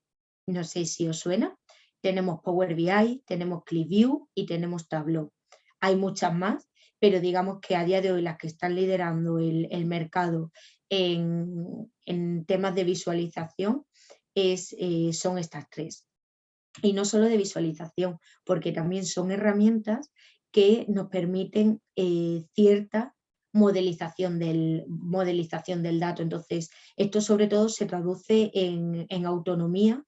no sé si os suena. Tenemos Power BI, tenemos ClickView y tenemos Tableau. Hay muchas más, pero digamos que a día de hoy las que están liderando el mercado en temas de visualización son estas tres. Y no solo de visualización, porque también son herramientas que nos permiten cierta modelización del dato. Entonces, esto sobre todo se traduce en autonomía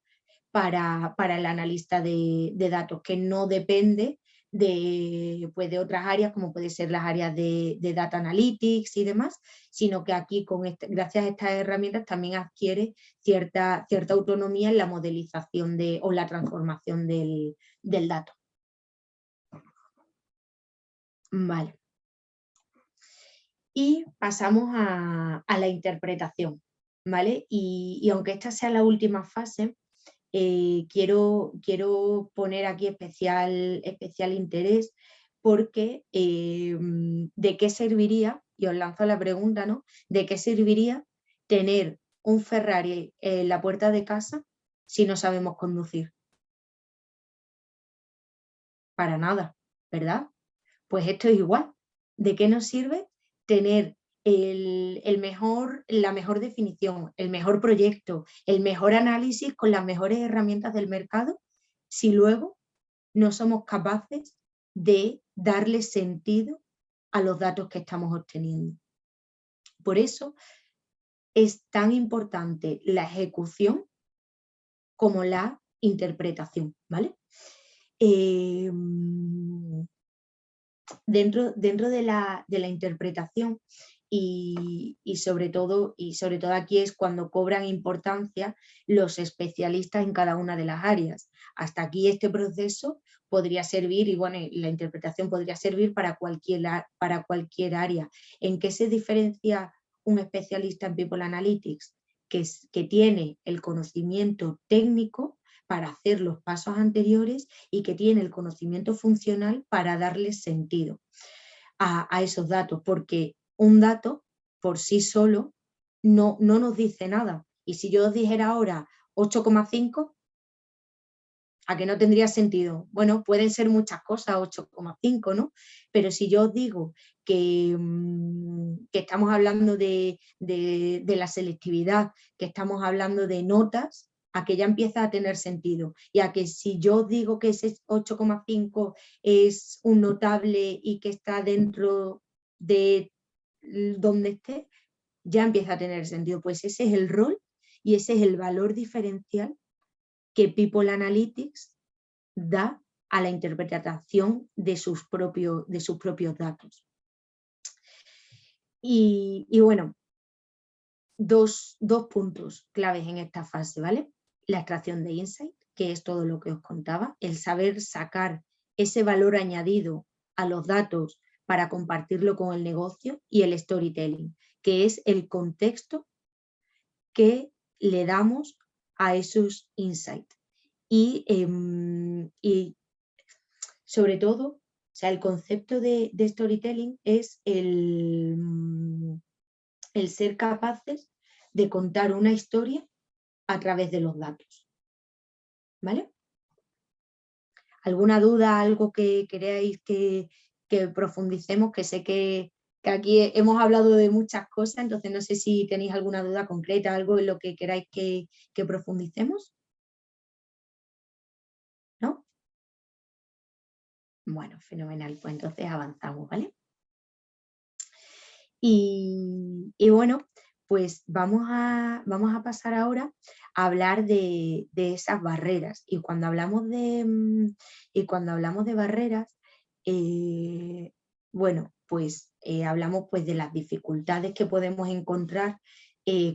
para el analista de datos, que no depende de otras áreas, como pueden ser las áreas de Data Analytics y demás, sino que aquí, gracias a estas herramientas, también adquiere cierta autonomía en la modelización o la transformación del dato. Vale. Y pasamos a la interpretación, ¿vale? Y aunque esta sea la última fase, quiero poner aquí especial interés porque ¿de qué serviría? Y os lanzo la pregunta, ¿no? ¿De qué serviría tener un Ferrari en la puerta de casa si no sabemos conducir? Para nada, ¿verdad? Pues esto es igual. ¿De qué nos sirve tener la mejor definición, el mejor proyecto, el mejor análisis con las mejores herramientas del mercado, si luego no somos capaces de darle sentido a los datos que estamos obteniendo? Por eso es tan importante la ejecución como la interpretación, ¿vale? Dentro de la interpretación y sobre todo aquí es cuando cobran importancia los especialistas en cada una de las áreas. Hasta aquí este proceso podría servir, y bueno, la interpretación podría servir para cualquier área. ¿En qué se diferencia un especialista en People Analytics? Que tiene el conocimiento técnico para hacer los pasos anteriores y que tiene el conocimiento funcional para darle sentido a esos datos, porque un dato por sí solo no nos dice nada. Y si yo os dijera ahora 8,5, ¿a que no tendría sentido? Bueno, pueden ser muchas cosas 8,5, ¿no? Pero si yo os digo que estamos hablando de la selectividad, que estamos hablando de notas, a que ya empieza a tener sentido. Y a que si yo os digo que ese 8,5 es un notable y que está dentro de donde esté, ya empieza a tener sentido. Pues ese es el rol y ese es el valor diferencial que People Analytics da a la interpretación de sus propios datos. Y bueno, dos puntos claves en esta fase, ¿vale? La extracción de insight, que es todo lo que os contaba, el saber sacar ese valor añadido a los datos para compartirlo con el negocio, y el storytelling, que es el contexto que le damos a esos insights. Y sobre todo, o sea, el concepto de storytelling es el ser capaces de contar una historia a través de los datos. ¿Vale? ¿Alguna duda, algo que queráis que profundicemos? Que sé que aquí hemos hablado de muchas cosas, entonces no sé si tenéis alguna duda concreta, algo en lo que queráis que profundicemos. ¿No? Bueno, fenomenal, pues entonces avanzamos, ¿vale? Y bueno, pues vamos a pasar ahora a hablar de esas barreras. Y cuando hablamos de barreras, bueno, pues hablamos pues de las dificultades que podemos encontrar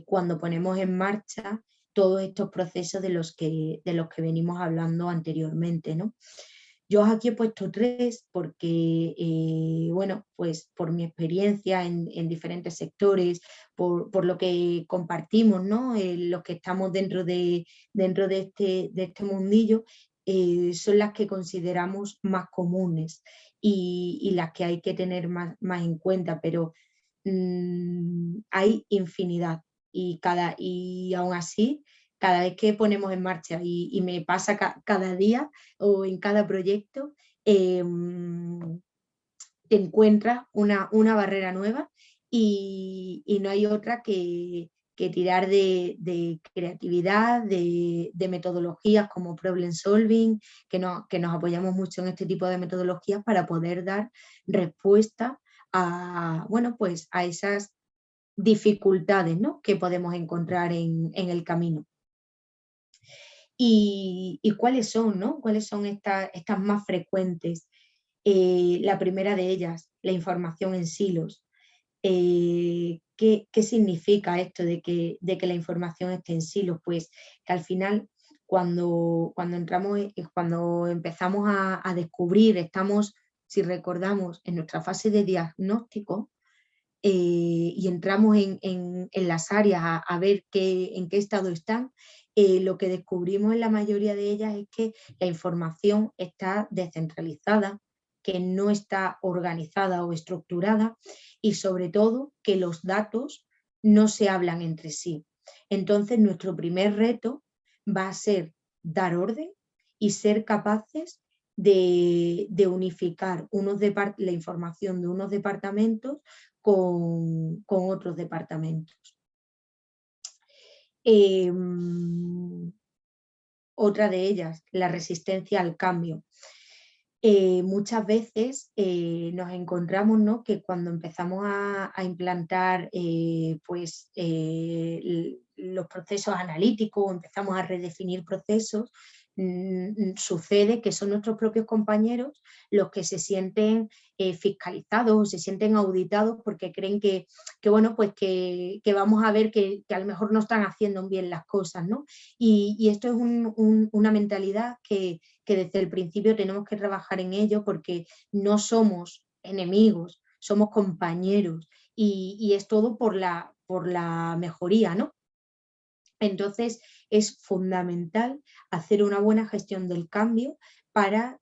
cuando ponemos en marcha todos estos procesos de los que venimos hablando anteriormente, ¿no? Yo aquí he puesto 3 porque, bueno, pues por mi experiencia en diferentes sectores, por lo que compartimos, ¿no? Los que estamos dentro de este mundillo, son las que consideramos más comunes y las que hay que tener más en cuenta, pero hay infinidad y aún así, cada vez que ponemos en marcha y me pasa cada día o en cada proyecto, te encuentras una barrera nueva y no hay otra que tirar de creatividad, de metodologías como problem solving, que nos apoyamos mucho en este tipo de metodologías para poder dar respuesta a, bueno, pues a esas dificultades, ¿no?, que podemos encontrar en el camino. ¿Y cuáles son, ¿no? ¿Cuáles son estas más frecuentes? La primera de ellas, la información en silos. ¿Qué significa esto de que la información esté en silos? Pues que al final, cuando empezamos a descubrir, estamos, si recordamos, en nuestra fase de diagnóstico, y entramos en las áreas a ver en qué estado están, lo que descubrimos en la mayoría de ellas es que la información está descentralizada, que no está organizada o estructurada y sobre todo que los datos no se hablan entre sí. Entonces nuestro primer reto va a ser dar orden y ser capaces de unificar la información de unos departamentos con otros departamentos. Otra de ellas, la resistencia al cambio. Muchas veces nos encontramos, ¿no?, que cuando empezamos a implantar los procesos analíticos, empezamos a redefinir procesos, sucede que son nuestros propios compañeros los que se sienten fiscalizados o se sienten auditados porque creen que bueno, pues que vamos a ver que a lo mejor no están haciendo bien las cosas, ¿no? Y esto es una mentalidad que desde el principio tenemos que trabajar en ello, porque no somos enemigos, somos compañeros y es todo por la mejoría, ¿no? Entonces es fundamental hacer una buena gestión del cambio para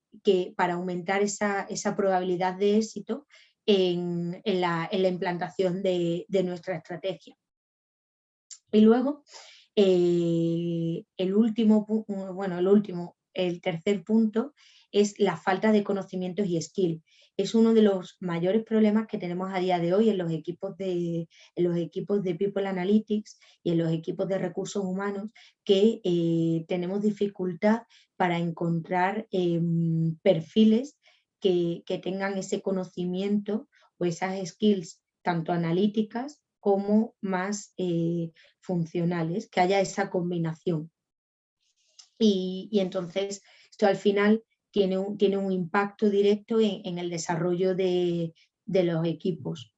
aumentar esa probabilidad de éxito en la implantación de nuestra estrategia. Y luego el tercer punto es la falta de conocimientos y skill. Es uno de los mayores problemas que tenemos a día de hoy en los equipos de People Analytics y en los equipos de recursos humanos, que tenemos dificultad para encontrar perfiles que tengan ese conocimiento o esas skills tanto analíticas como más funcionales, que haya esa combinación. Y entonces esto al final tiene un impacto directo en el desarrollo de los equipos.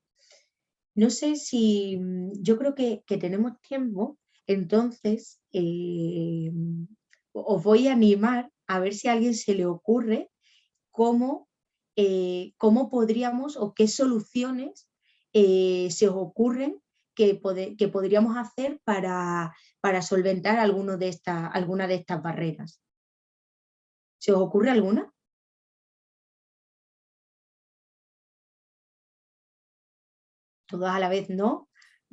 No sé si, yo creo que tenemos tiempo, entonces os voy a animar a ver si a alguien se le ocurre cómo podríamos o qué soluciones se os ocurren que podríamos hacer para solventar alguna de estas barreras. ¿Se os ocurre alguna? Todos a la vez no.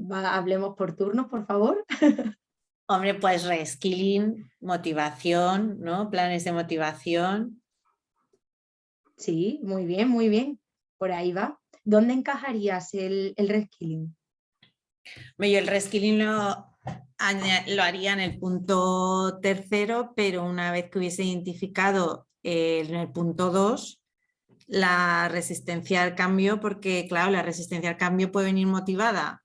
Hablemos por turnos, por favor. Hombre, pues reskilling, motivación, ¿no? Planes de motivación. Sí, muy bien, muy bien. Por ahí va. ¿Dónde encajarías el reskilling? Yo el reskilling lo haría en el punto tercero, pero una vez que hubiese identificado en el punto 2 la resistencia al cambio, porque claro, la resistencia al cambio puede venir motivada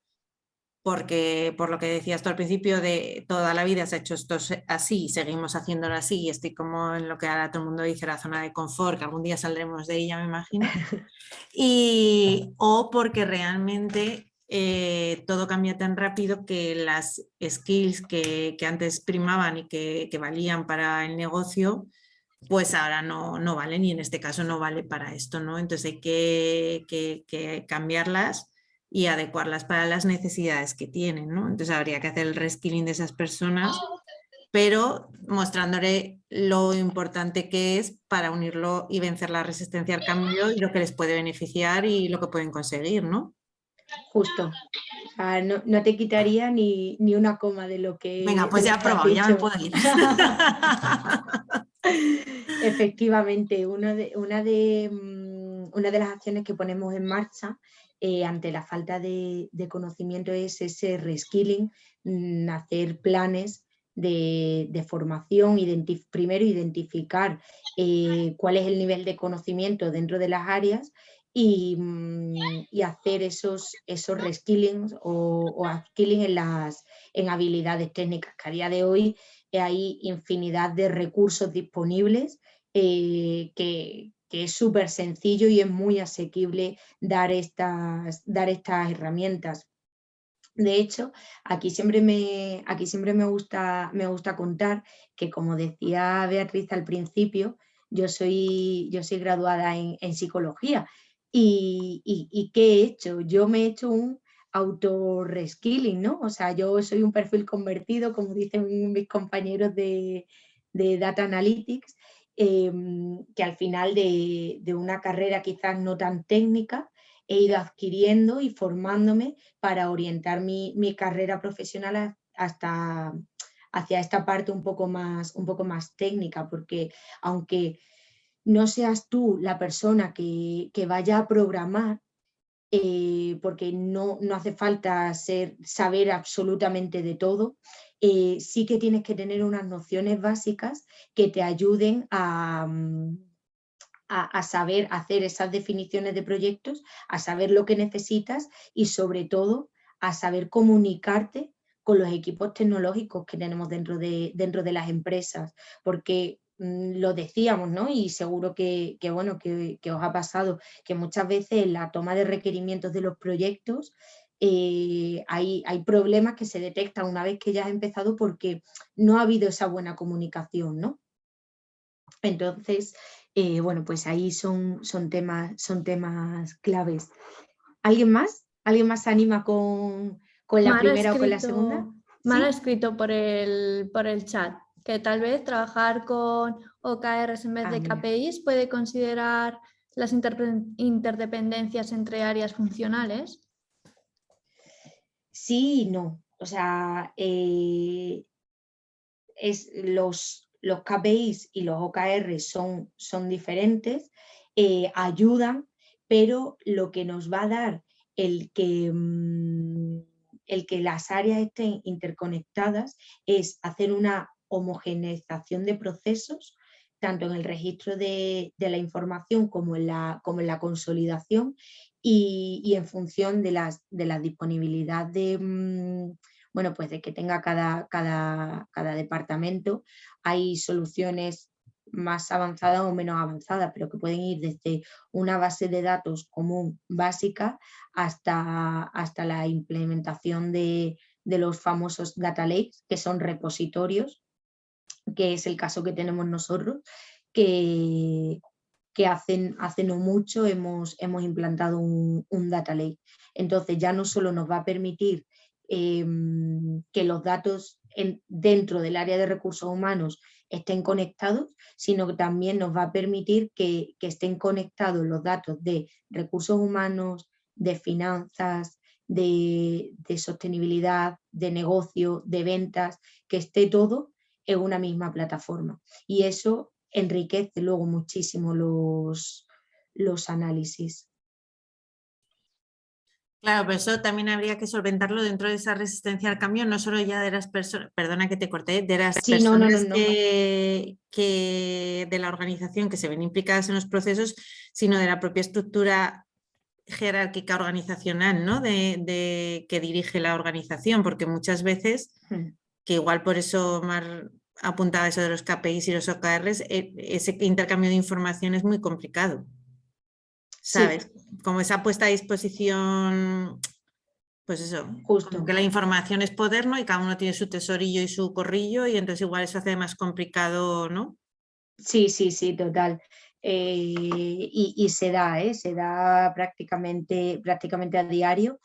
porque, por lo que decías tú al principio, de toda la vida se ha hecho esto así, seguimos haciéndolo así y estoy como en lo que ahora todo el mundo dice, la zona de confort, que algún día saldremos de ella, me imagino, o porque realmente todo cambia tan rápido que las skills que antes primaban y que valían para el negocio, pues ahora no valen, y en este caso no vale para esto, ¿no? Entonces hay que cambiarlas y adecuarlas para las necesidades que tienen, ¿no? Entonces habría que hacer el reskilling de esas personas pero mostrándole lo importante que es para unirlo y vencer la resistencia al cambio y lo que les puede beneficiar y lo que pueden conseguir, ¿no? Justo. O sea, no te quitaría ni una coma de lo que Venga, pues ya he has probado, ya me dicho. puedo ir. Efectivamente, una de las acciones que ponemos en marcha ante la falta de conocimiento es ese reskilling, hacer planes de formación, primero identificar cuál es el nivel de conocimiento dentro de las áreas y hacer esos reskillings o upskilling en habilidades técnicas, que a día de hoy hay infinidad de recursos disponibles que es súper sencillo y es muy asequible dar estas herramientas. De hecho, aquí siempre me gusta contar que, como decía Beatriz al principio, yo soy graduada en psicología y ¿qué he hecho? Yo me he hecho un auto-reskilling, ¿no? O sea, yo soy un perfil convertido, como dicen mis compañeros de Data Analytics, que al final de una carrera quizás no tan técnica he ido adquiriendo y formándome para orientar mi carrera profesional hacia esta parte un poco más técnica, porque aunque no seas tú la persona que vaya a programar, porque no hace falta saber absolutamente de todo, sí que tienes que tener unas nociones básicas que te ayuden a saber hacer esas definiciones de proyectos, a saber lo que necesitas y, sobre todo, a saber comunicarte con los equipos tecnológicos que tenemos dentro de las empresas, porque lo decíamos, ¿no? Y seguro que os ha pasado, que muchas veces en la toma de requerimientos de los proyectos hay problemas que se detectan una vez que ya has empezado porque no ha habido esa buena comunicación, ¿no? Entonces, pues ahí son temas claves. ¿Alguien más? ¿Alguien más se anima con la primera o con la segunda? Me han ¿Sí? escrito por el chat que tal vez trabajar con OKRs en vez de Mira. KPIs puede considerar las interdependencias entre áreas funcionales. Sí y no. O sea, los KPIs y los OKRs son diferentes, ayudan, pero lo que nos va a dar el que las áreas estén interconectadas es hacer una homogeneización de procesos, tanto en el registro de la información como en la consolidación y en función de la disponibilidad de que tenga cada departamento. Hay soluciones más avanzadas o menos avanzadas, pero que pueden ir desde una base de datos común básica hasta la implementación de los famosos data lakes, que son repositorios, que es el caso que tenemos nosotros, que hace no mucho hemos implantado un data lake. Entonces ya no solo nos va a permitir que los datos dentro del área de recursos humanos estén conectados, sino que también nos va a permitir que estén conectados los datos de recursos humanos, de finanzas, de sostenibilidad, de negocio, de ventas, que esté todo en una misma plataforma. Y eso enriquece luego muchísimo los análisis. Claro, pero eso también habría que solventarlo dentro de esa resistencia al cambio, no solo ya de las personas, perdona que te corté, de las personas que de la organización que se ven implicadas en los procesos, sino de la propia estructura jerárquica organizacional, ¿no? de que dirige la organización, porque muchas veces, que igual por eso Mar apuntaba eso de los KPIs y los OKRs, ese intercambio de información es muy complicado. ¿Sabes? Sí. Como esa puesta a disposición, pues eso, justo, como que la información es poder, ¿no? Y cada uno tiene su tesorillo y su corrillo y entonces igual eso hace más complicado, ¿no? Sí, total. Y se da prácticamente a diario.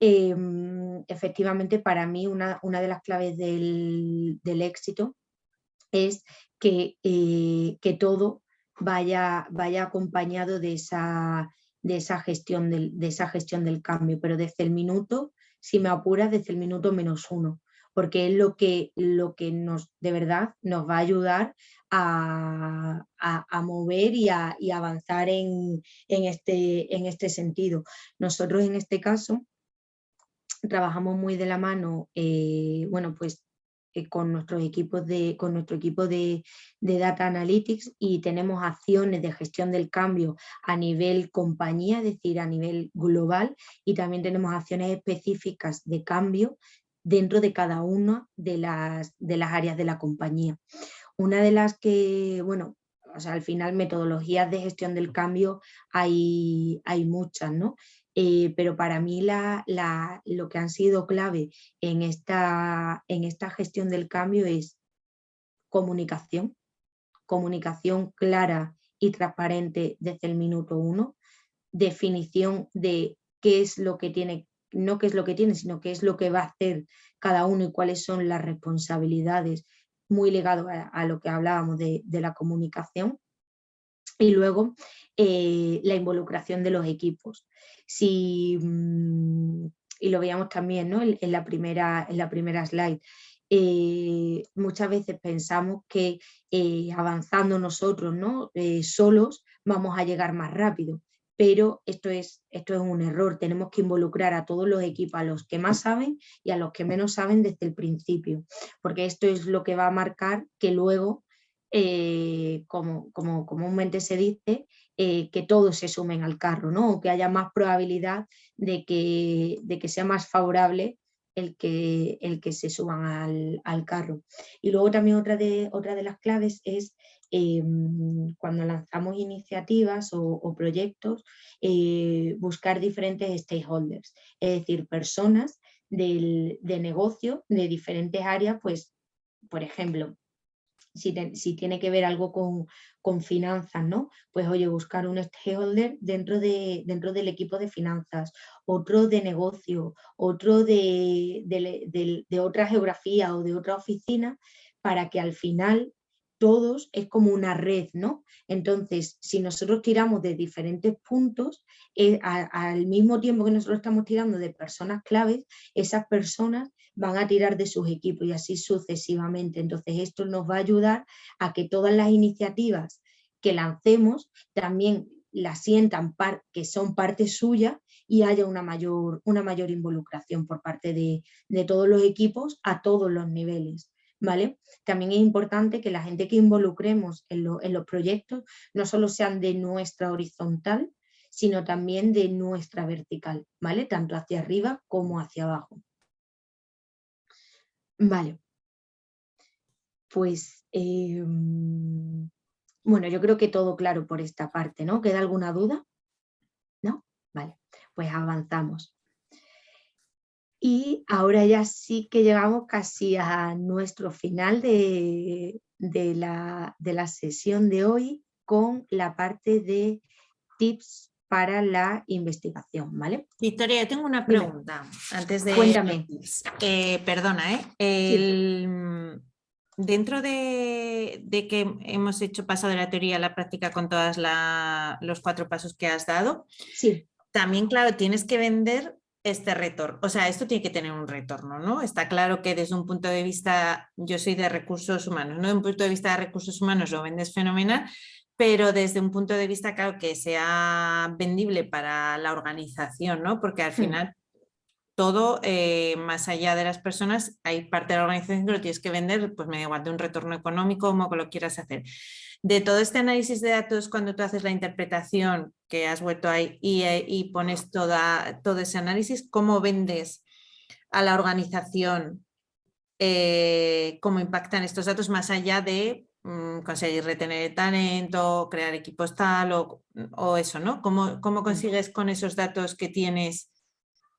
Efectivamente, para mí una de las claves del éxito es que todo vaya acompañado de esa gestión del cambio, pero desde el minuto, si me apuras, desde el minuto -1, porque es lo que de verdad nos va a ayudar a mover y a avanzar en este sentido. Nosotros en este caso trabajamos muy de la mano, con nuestro equipo de Data Analytics, y tenemos acciones de gestión del cambio a nivel compañía, es decir, a nivel global, y también tenemos acciones específicas de cambio dentro de cada una de las áreas de la compañía. Una de las que, al final metodologías de gestión del cambio hay muchas, ¿no? Pero para mí lo que han sido clave en esta gestión del cambio es comunicación clara y transparente desde el minuto 1, definición de qué es lo que tiene, no qué es lo que tiene, sino qué es lo que va a hacer cada uno y cuáles son las responsabilidades, muy ligado a lo que hablábamos de la comunicación. Y luego la involucración de los equipos. Y lo veíamos también, ¿no? en la primera slide. Muchas veces pensamos que avanzando nosotros, ¿no? Solos vamos a llegar más rápido, pero esto es un error. Tenemos que involucrar a todos los equipos, a los que más saben y a los que menos saben desde el principio, porque esto es lo que va a marcar que luego, como comúnmente se dice, que todos se sumen al carro, ¿no? O que haya más probabilidad de que sea más favorable el que se suban al carro. Y luego también otra de las claves es cuando lanzamos iniciativas o proyectos, buscar diferentes stakeholders, es decir, personas de negocio de diferentes áreas, pues, por ejemplo, si tiene que ver algo con finanzas, ¿no? Pues oye, buscar un stakeholder dentro del equipo de finanzas, otro de negocio, otro de otra geografía o de otra oficina, para que al final todos es como una red, ¿no? Entonces, si nosotros tiramos de diferentes puntos, al mismo tiempo que nosotros estamos tirando de personas claves, esas personas van a tirar de sus equipos y así sucesivamente. Entonces, esto nos va a ayudar a que todas las iniciativas que lancemos también las sientan que son parte suya y haya una mayor involucración por parte de todos los equipos a todos los niveles, ¿vale? También es importante que la gente que involucremos en los proyectos no solo sean de nuestra horizontal, sino también de nuestra vertical, ¿vale? Tanto hacia arriba como hacia abajo. Vale, pues yo creo que todo claro por esta parte, ¿no? ¿Queda alguna duda? ¿No? Vale, pues avanzamos. Y ahora ya sí que llegamos casi a nuestro final de la sesión de hoy, con la parte de tips para la investigación, ¿vale? Victoria, yo tengo una pregunta. Dime. Antes de... Cuéntame. Perdona, Sí. Dentro de que hemos pasado de la teoría a la práctica con todos los 4 pasos que has dado, sí, también, claro, tienes que vender este retorno. O sea, esto tiene que tener un retorno, ¿no? Está claro que desde un punto de vista, yo soy de recursos humanos, ¿no? Desde un punto de vista de recursos humanos lo vendes fenomenal, pero desde un punto de vista, claro, que sea vendible para la organización, ¿no? Porque al final todo, más allá de las personas, hay parte de la organización que lo tienes que vender, pues me da igual, de un retorno económico, como lo quieras hacer. De todo este análisis de datos, cuando tú haces la interpretación, que has vuelto ahí y pones todo ese análisis, ¿cómo vendes a la organización? ¿Cómo impactan estos datos más allá de conseguir retener talento, crear equipos tal o eso, ¿no? ¿Cómo consigues con esos datos que tienes?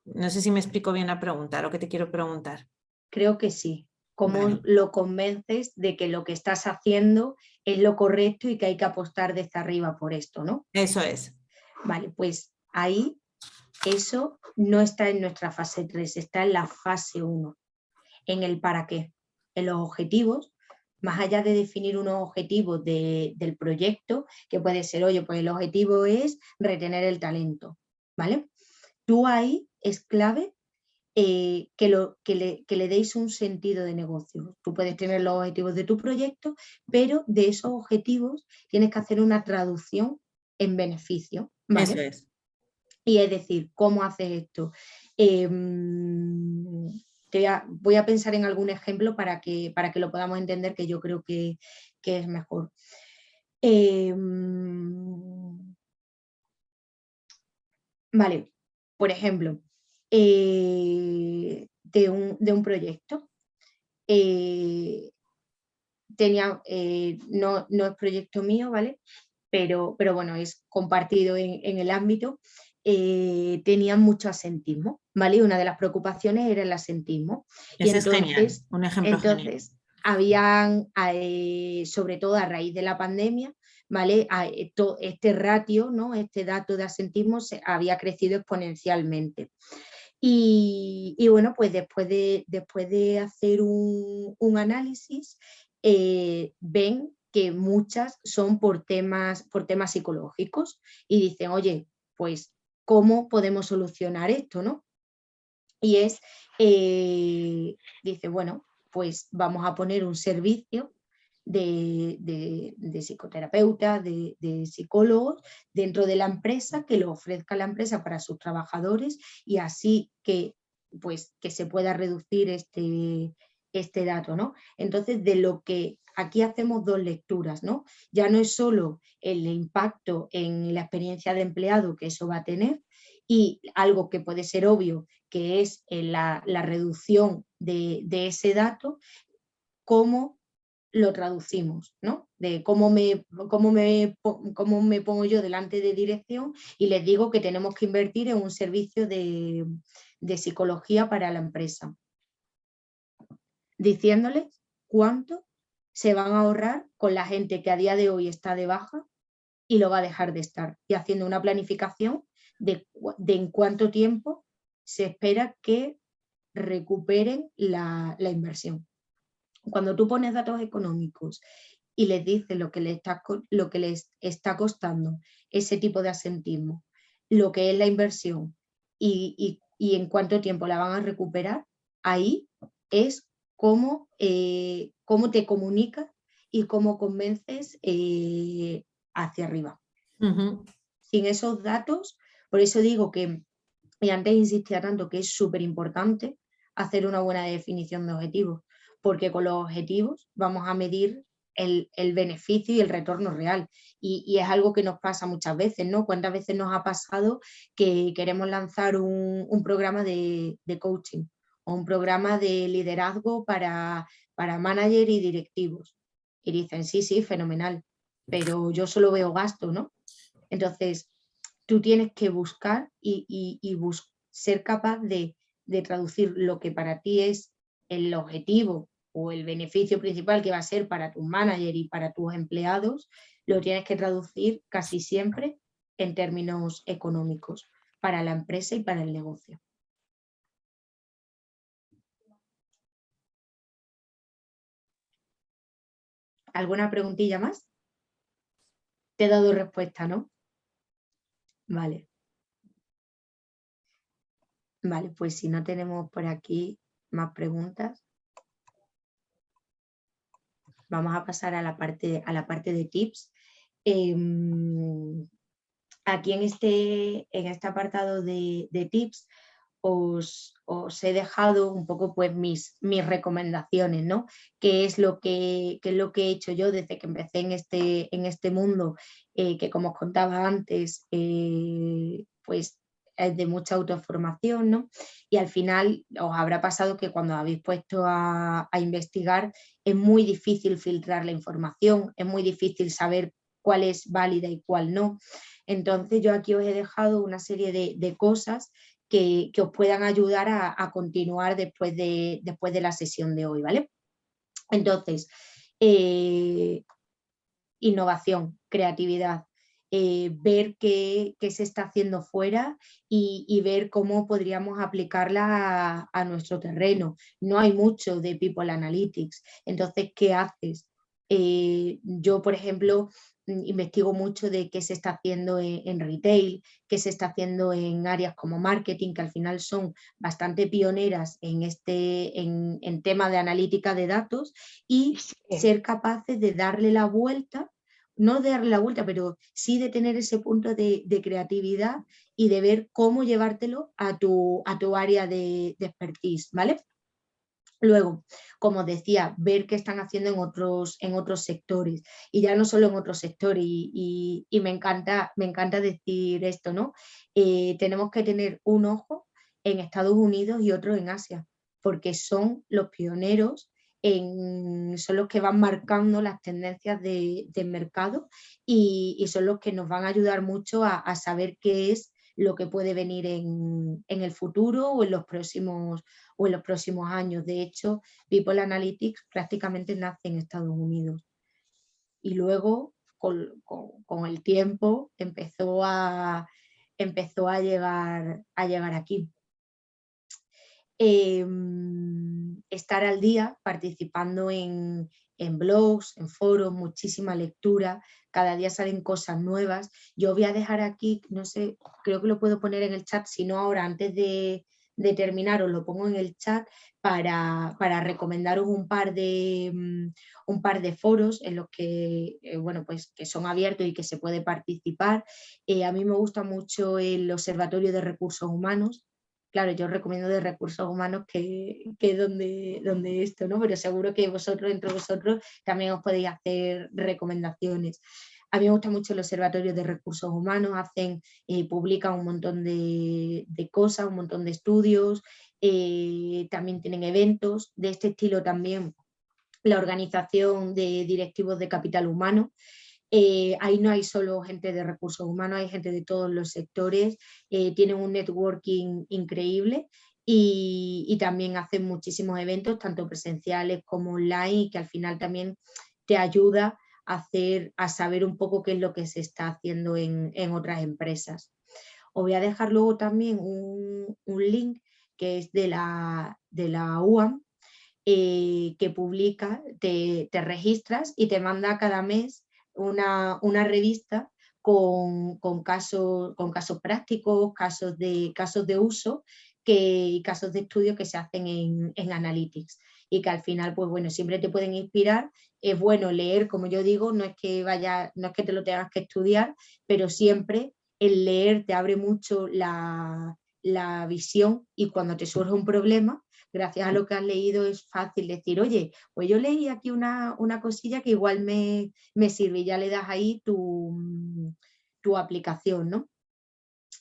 No sé si me explico bien la pregunta, lo que te quiero preguntar. Creo que sí. ¿Cómo lo convences de que lo que estás haciendo es lo correcto y que hay que apostar desde arriba por esto, ¿no? Eso es. Vale, pues ahí eso no está en nuestra fase 3, está en la fase 1, en el para qué, en los objetivos, más allá de definir unos objetivos del proyecto, que puede ser, oye, pues el objetivo es retener el talento, ¿vale? Tú ahí es clave que le deis un sentido de negocio. Tú puedes tener los objetivos de tu proyecto, pero de esos objetivos tienes que hacer una traducción en beneficio, ¿vale? Eso es. Y es decir, ¿cómo haces esto? Voy a pensar en algún ejemplo para que lo podamos entender, que yo creo que es mejor. Vale, por ejemplo, de un proyecto. No es proyecto mío, ¿vale? Pero bueno, es compartido en el ámbito. Tenían mucho asentismo, ¿vale? Una de las preocupaciones era el asentismo. Ese es genial, un ejemplo genial. Habían, sobre todo a raíz de la pandemia, ¿vale? Este ratio, ¿no? Este dato de asentismo había crecido exponencialmente. Y bueno, pues después de hacer un análisis, ven que muchas son por temas psicológicos y dicen, oye, pues, ¿cómo podemos solucionar esto, no? Y dice, bueno, pues vamos a poner un servicio de psicoterapeutas, de psicólogos dentro de la empresa, que lo ofrezca la empresa para sus trabajadores, y así que se pueda reducir este dato, ¿no? Entonces, de lo que aquí hacemos dos lecturas, ¿no? Ya no es solo el impacto en la experiencia de empleado que eso va a tener, y algo que puede ser obvio, que es la reducción de ese dato, cómo lo traducimos, ¿no? De cómo me pongo yo delante de dirección y les digo que tenemos que invertir en un servicio de psicología para la empresa, diciéndoles cuánto se van a ahorrar con la gente que a día de hoy está de baja y lo va a dejar de estar, y haciendo una planificación de en cuánto tiempo se espera que recuperen la inversión. Cuando tú pones datos económicos y les dices lo que les está costando ese tipo de asentismo, lo que es la inversión y en cuánto tiempo la van a recuperar, ahí es cómo te comunicas y cómo convences hacia arriba. Sin esos datos, por eso digo que, y antes insistía tanto, que es súper importante hacer una buena definición de objetivos, porque con los objetivos vamos a medir el beneficio y el retorno real. Y es algo que nos pasa muchas veces, ¿no? ¿Cuántas veces nos ha pasado que queremos lanzar un programa de coaching o un programa de liderazgo para manager y directivos? Y dicen, sí, fenomenal, pero yo solo veo gasto, ¿no? Entonces, tú tienes que buscar y ser capaz de traducir lo que para ti es el objetivo o el beneficio principal, que va a ser para tu manager y para tus empleados, lo tienes que traducir casi siempre en términos económicos para la empresa y para el negocio. ¿Alguna preguntilla más? Te he dado respuesta, ¿no? Vale. Vale, pues si no tenemos por aquí más preguntas, vamos a pasar a la parte de tips. Aquí en este apartado de tips os he dejado un poco pues mis recomendaciones, ¿no? ¿Qué es lo que he hecho yo desde que empecé en este mundo, que como os contaba antes, pues es de mucha autoformación, ¿no? Y al final os habrá pasado que cuando habéis puesto a investigar, es muy difícil filtrar la información, es muy difícil saber cuál es válida y cuál no. Entonces yo aquí os he dejado una serie de cosas que os puedan ayudar a continuar después de la sesión de hoy, ¿vale? Entonces, innovación, creatividad. ver qué se está haciendo fuera y ver cómo podríamos aplicarla a nuestro terreno. No hay mucho de People Analytics, entonces, ¿qué haces? Yo, por ejemplo, investigo mucho de qué se está haciendo en retail, qué se está haciendo en áreas como marketing, que al final son bastante pioneras en tema de analítica de datos, y ser capaces de darle la vuelta, no de darle la vuelta, pero sí de tener ese punto de creatividad y de ver cómo llevártelo a tu área de expertise, ¿vale? Luego, como decía, ver qué están haciendo en otros sectores, y ya no solo en otros sectores, y me encanta decir esto, ¿no? Tenemos que tener un ojo en Estados Unidos y otro en Asia, porque son los pioneros, son los que van marcando las tendencias del mercado, y son los que nos van a ayudar mucho a saber qué es lo que puede venir en el futuro o en los próximos años. De hecho, People Analytics prácticamente nace en Estados Unidos y luego con el tiempo empezó a llegar aquí. Estar al día participando en blogs, en foros, muchísima lectura, cada día salen cosas nuevas. Yo voy a dejar aquí, no sé, creo que lo puedo poner en el chat, si no ahora, antes de terminar, os lo pongo en el chat para recomendaros un par de foros en los que, bueno, pues que son abiertos y que se puede participar. A mí me gusta mucho el Observatorio de Recursos Humanos. Claro, yo recomiendo de recursos humanos que donde esto, ¿no? Pero seguro que entre vosotros también os podéis hacer recomendaciones. A mí me gusta mucho el Observatorio de Recursos Humanos, publican un montón de cosas, un montón de estudios, también tienen eventos de este estilo también, la Organización de Directivos de Capital Humano. Ahí no hay solo gente de recursos humanos, hay gente de todos los sectores, tienen un networking increíble y también hacen muchísimos eventos, tanto presenciales como online, que al final también te ayuda a saber un poco qué es lo que se está haciendo en otras empresas. Os voy a dejar luego también un link que es de la UAM, que publica, te registras y te manda cada mes una revista con casos prácticos, casos de uso y casos de estudio que se hacen en Analytics, y que al final, pues bueno, siempre te pueden inspirar. Es bueno leer, como yo digo, no es que te lo tengas que estudiar, pero siempre el leer te abre mucho la visión, y cuando te surge un problema, gracias a lo que has leído es fácil decir, oye, pues yo leí aquí una cosilla que igual me sirve, y ya le das ahí tu aplicación, ¿no?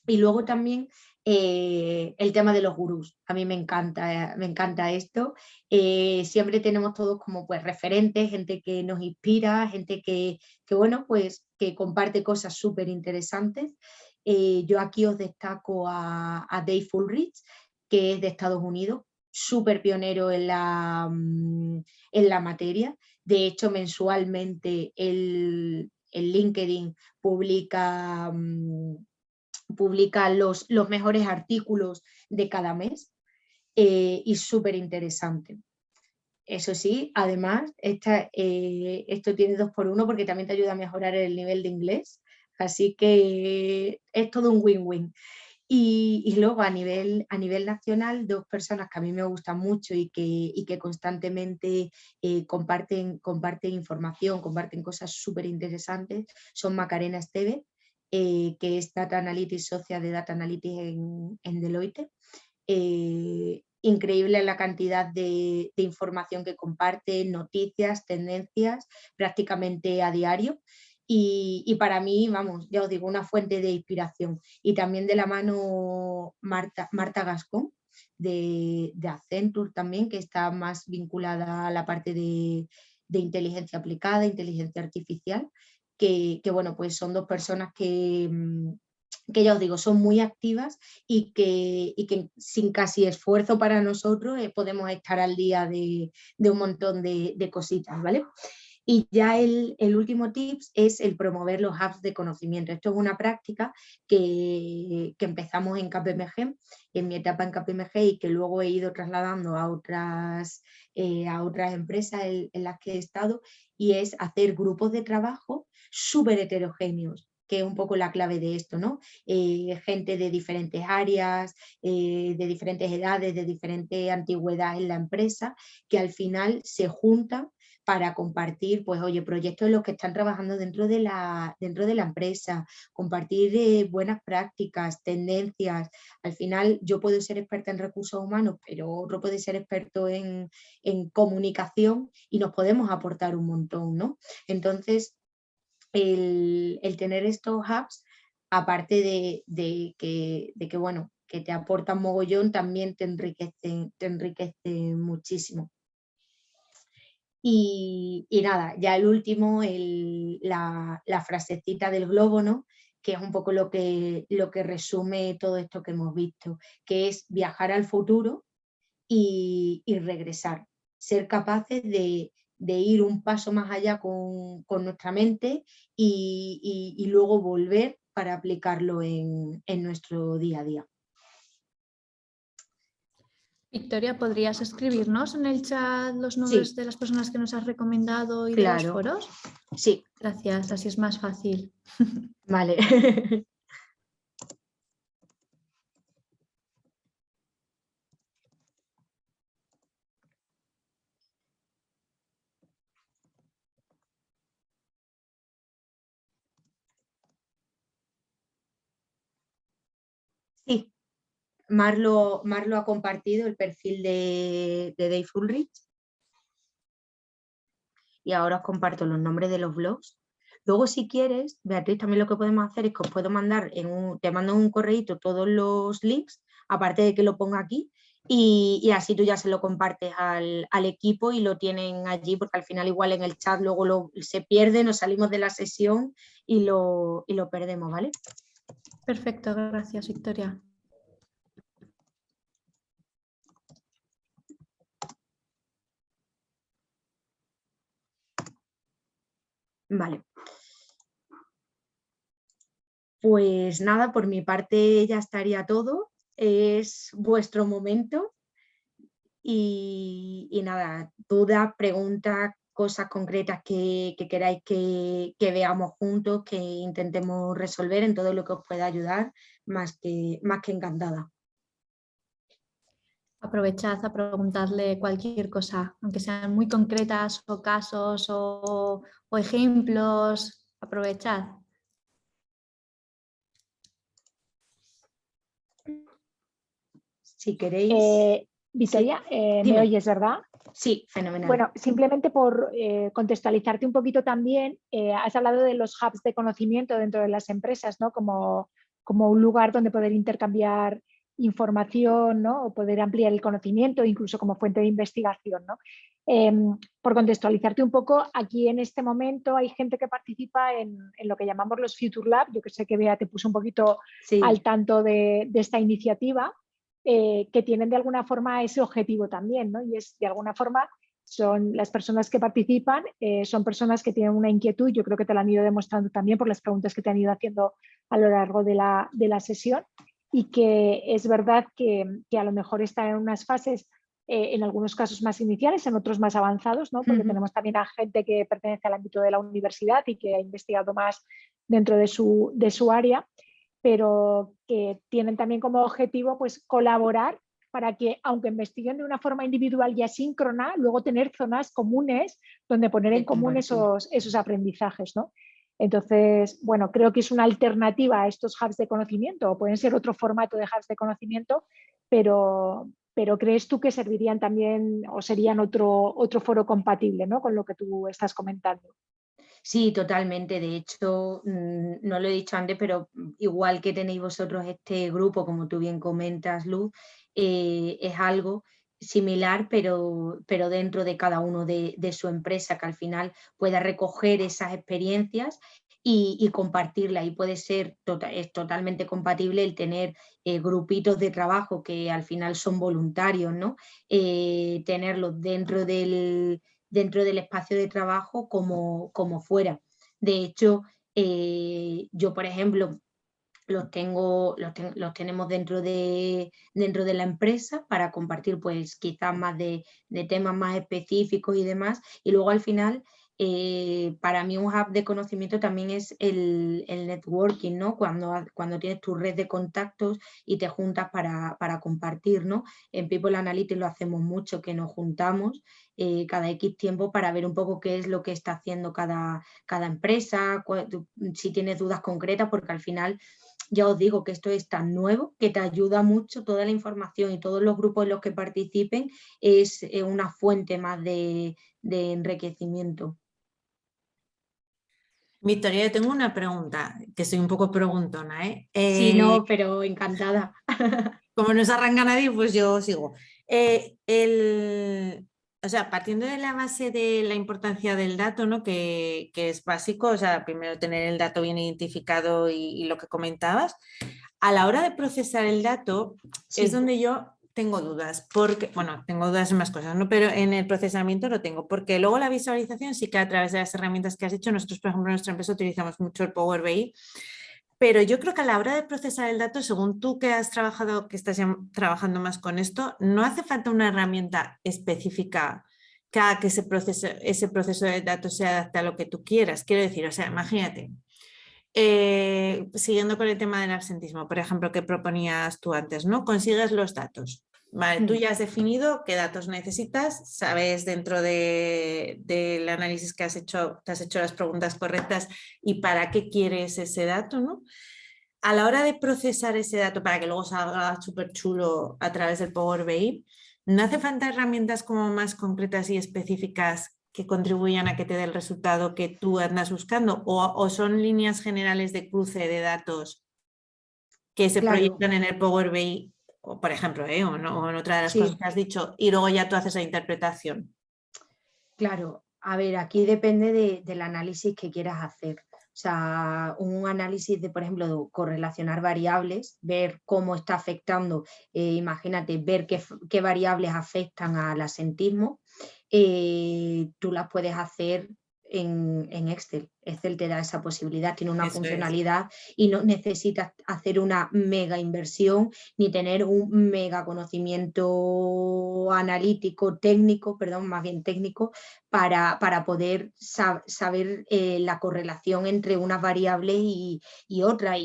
Y luego también el tema de los gurús. A mí me encanta esto. Siempre tenemos todos como pues referentes, gente que nos inspira, gente que bueno, pues que comparte cosas súper interesantes. Yo aquí os destaco a Dave Ulrich, que es de Estados Unidos, súper pionero en la materia. De hecho, mensualmente el LinkedIn publica los mejores artículos de cada mes, y súper interesante. Eso sí, además, esto tiene 2x1 porque también te ayuda a mejorar el nivel de inglés, así que es todo un win-win. Y luego a nivel nacional, dos personas que a mí me gustan mucho y que constantemente comparten información, comparten cosas súper interesantes, son Macarena Esteve, que es Data Analytics, socia de Data Analytics en Deloitte. Increíble la cantidad de información que comparte, noticias, tendencias, prácticamente a diario. Y para mí, vamos, ya os digo, una fuente de inspiración. Y también de la mano Marta Gascón, de Accenture también, que está más vinculada a la parte de inteligencia aplicada, inteligencia artificial, que bueno, pues son dos personas que ya os digo, son muy activas y que sin casi esfuerzo para nosotros podemos estar al día de un montón de cositas, ¿vale? Y ya el último tips es el promover los hubs de conocimiento. Esto es una práctica que empezamos en KPMG, en mi etapa en KPMG, y que luego he ido trasladando a otras empresas en las que he estado, y es hacer grupos de trabajo súper heterogéneos, que es un poco la clave de esto, ¿no? Gente de diferentes áreas, de diferentes edades, de diferente antigüedad en la empresa, que al final se juntan para compartir, pues oye, proyectos en los que están trabajando dentro de la empresa, compartir buenas prácticas, tendencias. Al final yo puedo ser experta en recursos humanos, pero otro puede ser experto en comunicación, y nos podemos aportar un montón, ¿no? Entonces, el tener estos hubs, aparte de que, bueno, que te aportan mogollón, también te enriquece muchísimo. Y nada, ya el último, la frasecita del globo, ¿no? Que es un poco lo que resume todo esto que hemos visto, que es viajar al futuro y regresar, ser capaces de ir un paso más allá con nuestra mente y luego volver para aplicarlo en nuestro día a día. Victoria, ¿podrías escribirnos en el chat los nombres de las personas que nos has recomendado y de los foros? Sí. Gracias, así es más fácil. Vale. Sí. Marlo ha compartido el perfil de Dave Ulrich, y ahora os comparto los nombres de los blogs. Luego, si quieres, Beatriz, también lo que podemos hacer es que os puedo mandar, te mando en un correíto todos los links, aparte de que lo ponga aquí, y así tú ya se lo compartes al equipo y lo tienen allí, porque al final igual en el chat luego se pierde, nos salimos de la sesión y lo perdemos, ¿vale? Perfecto, gracias, Victoria. Vale. Pues nada, por mi parte ya estaría todo. Es vuestro momento. Y nada, dudas, preguntas, cosas concretas que queráis que veamos juntos, que intentemos resolver, en todo lo que os pueda ayudar, más que encantada. Aprovechad a preguntarle cualquier cosa, aunque sean muy concretas o casos o ejemplos, aprovechad. Si queréis... Victoria, sí, ¿me oyes, verdad? Sí, fenomenal. Bueno, simplemente por contextualizarte un poquito también, has hablado de los hubs de conocimiento dentro de las empresas, ¿no? Como un lugar donde poder intercambiar información, ¿no? O poder ampliar el conocimiento, incluso como fuente de investigación, ¿no? Por contextualizarte un poco, aquí en este momento hay gente que participa en lo que llamamos los Future Lab. Yo que sé que Bea te puso un poquito al tanto de esta iniciativa. Que tienen de alguna forma ese objetivo también, ¿no? Y es, de alguna forma, son las personas que participan, son personas que tienen una inquietud, yo creo que te lo han ido demostrando también por las preguntas que te han ido haciendo a lo largo de la sesión, y que es verdad que a lo mejor están en unas fases, en algunos casos más iniciales, en otros más avanzados, ¿no? Porque tenemos también a gente que pertenece al ámbito de la universidad y que ha investigado más dentro de su área, pero que tienen también como objetivo, pues, colaborar para que, aunque investiguen de una forma individual y asíncrona, luego tener zonas comunes donde poner en común esos aprendizajes, ¿no? Entonces, bueno, creo que es una alternativa a estos hubs de conocimiento, o pueden ser otro formato de hubs de conocimiento, pero ¿crees tú que servirían también o serían otro foro compatible, ¿no? Con lo que tú estás comentando? Sí, totalmente. De hecho, no lo he dicho antes, pero igual que tenéis vosotros este grupo, como tú bien comentas, Luz, es algo similar, pero dentro de cada uno de su empresa, que al final pueda recoger esas experiencias y compartirlas. Y puede ser es totalmente compatible el tener grupitos de trabajo que al final son voluntarios, ¿no? Tenerlos dentro del dentro del espacio de trabajo como fuera. De hecho, yo, por ejemplo, los tenemos dentro de la empresa para compartir pues quizás más de temas más específicos y demás, y luego al final para mí un hub de conocimiento también es el networking, ¿no? Cuando tienes tu red de contactos y te juntas para compartir, ¿no? En People Analytics lo hacemos mucho, que nos juntamos cada X tiempo para ver un poco qué es lo que está haciendo cada empresa, si tienes dudas concretas, porque al final ya os digo que esto es tan nuevo que te ayuda mucho, toda la información y todos los grupos en los que participen es una fuente más de enriquecimiento. Victoria, yo tengo una pregunta, que soy un poco preguntona, ¿eh? Sí, no, pero encantada. Como no se arranca nadie, pues yo sigo. O sea, partiendo de la base de la importancia del dato, ¿no? Que es básico, o sea, primero tener el dato bien identificado y lo que comentabas, a la hora de procesar el dato Sí. es donde yo tengo dudas, porque, bueno, tengo dudas en más cosas, ¿no? Pero en el procesamiento lo tengo, porque luego la visualización sí que a través de las herramientas que has hecho, nosotros, por ejemplo, en nuestra empresa utilizamos mucho el Power BI, pero yo creo que a la hora de procesar el dato, según tú que has trabajado, que estás trabajando más con esto, no hace falta una herramienta específica que haga que ese proceso de datos se adapte a lo que tú quieras. Quiero decir, o sea, imagínate, siguiendo con el tema del absentismo, por ejemplo, que proponías tú antes, ¿no? Consigues los datos. Vale, tú ya has definido qué datos necesitas, sabes dentro del análisis que has hecho, te has hecho las preguntas correctas y para qué quieres ese dato, ¿no? A la hora de procesar ese dato para que luego salga súper chulo a través del Power BI, ¿no hace falta herramientas como más concretas y específicas que contribuyan a que te dé el resultado que tú andas buscando? ¿O son líneas generales de cruce de datos que se proyectan en el Power BI, o por ejemplo, o en otra de las cosas que has dicho, y luego ya tú haces la interpretación? Claro, a ver, aquí depende del análisis que quieras hacer. O sea, un análisis de, por ejemplo, de correlacionar variables, ver cómo está afectando, imagínate, ver qué variables afectan al asentismo, tú las puedes hacer en Excel. Excel te da esa posibilidad, tiene una funcionalidad y no necesitas hacer una mega inversión ni tener un mega conocimiento analítico, técnico, perdón, más bien técnico, para poder saber la correlación entre una variable y otra.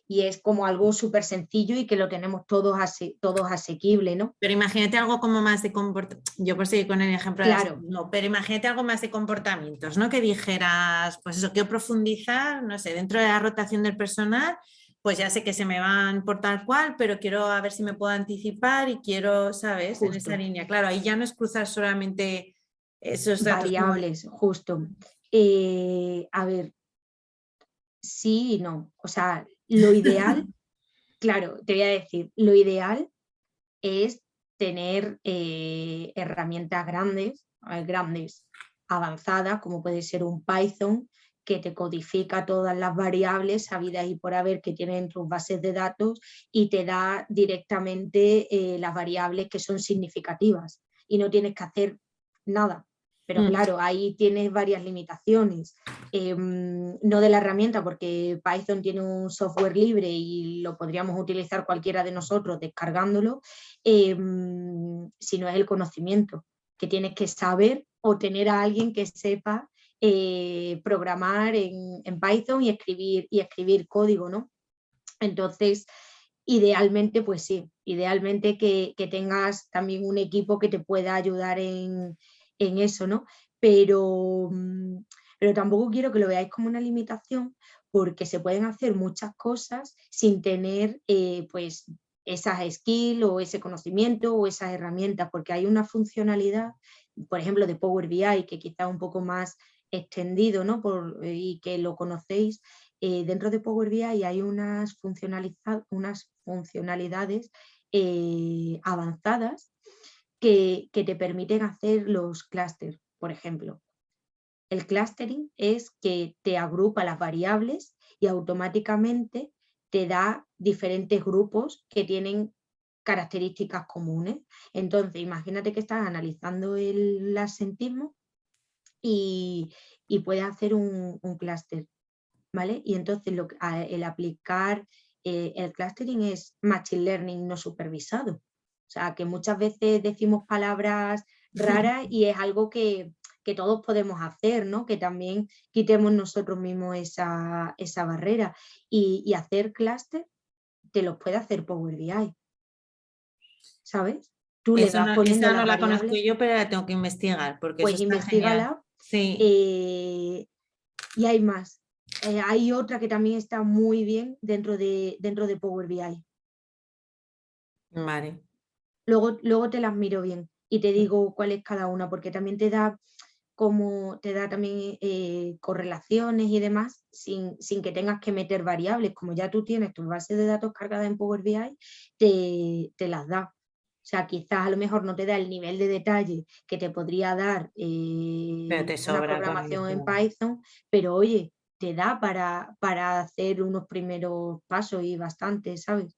Y es como algo súper sencillo y que lo tenemos todos asequible, ¿no? Pero imagínate algo como más de comportamiento, yo por seguir con el ejemplo, claro. No, pero imagínate algo más de comportamientos, ¿no? Que dijeras, pues eso, quiero profundizar, no sé, dentro de la rotación del personal, pues ya sé que se me van por tal cual, pero quiero a ver si me puedo anticipar y quiero, ¿sabes? Justo. En esa línea. Claro, ahí ya no es cruzar solamente esos datos. Variables, justo. A ver, sí y no. O sea, lo ideal, claro, te voy a decir, lo ideal es tener herramientas grandes, avanzadas, como puede ser un Python, que te codifica todas las variables habidas y por haber que tienen tus bases de datos y te da directamente las variables que son significativas y no tienes que hacer nada. Pero claro, ahí tienes varias limitaciones, no de la herramienta, porque Python tiene un software libre y lo podríamos utilizar cualquiera de nosotros descargándolo, sino es el conocimiento, que tienes que saber o tener a alguien que sepa programar en Python y escribir código, ¿no? Entonces, idealmente, pues sí, idealmente que tengas también un equipo que te pueda ayudar en eso, ¿no? Pero tampoco quiero que lo veáis como una limitación, porque se pueden hacer muchas cosas sin tener pues esas skills o ese conocimiento o esas herramientas, porque hay una funcionalidad, por ejemplo, de Power BI, que quizá un poco más extendido, ¿no? Y que lo conocéis. Dentro de Power BI hay unas funcionalidades avanzadas que te permiten hacer los clústeres, por ejemplo. El clustering es que te agrupa las variables y automáticamente te da diferentes grupos que tienen características comunes. Entonces, imagínate que estás analizando el absentismo y puedes hacer un clúster, ¿vale? Y entonces el aplicar el clustering es machine learning no supervisado. O sea, que muchas veces decimos palabras raras y es algo que todos podemos hacer, ¿no? Que también quitemos nosotros mismos esa barrera. Y hacer clúster te los puede hacer Power BI, ¿sabes? Tú le vas poniendo esa las no la conozco variables, yo, pero la tengo que investigar, porque pues eso está genial. investígala. Sí. Y hay más. Hay otra que también está muy bien dentro de Power BI. Vale. Luego te las miro bien y te digo cuál es cada una, porque también te da también correlaciones y demás sin que tengas que meter variables. Como ya tú tienes tus bases de datos cargadas en Power BI, te las da. O sea, quizás a lo mejor no te da el nivel de detalle que te podría dar una programación en Python, pero oye, te da para hacer unos primeros pasos y bastante, ¿sabes?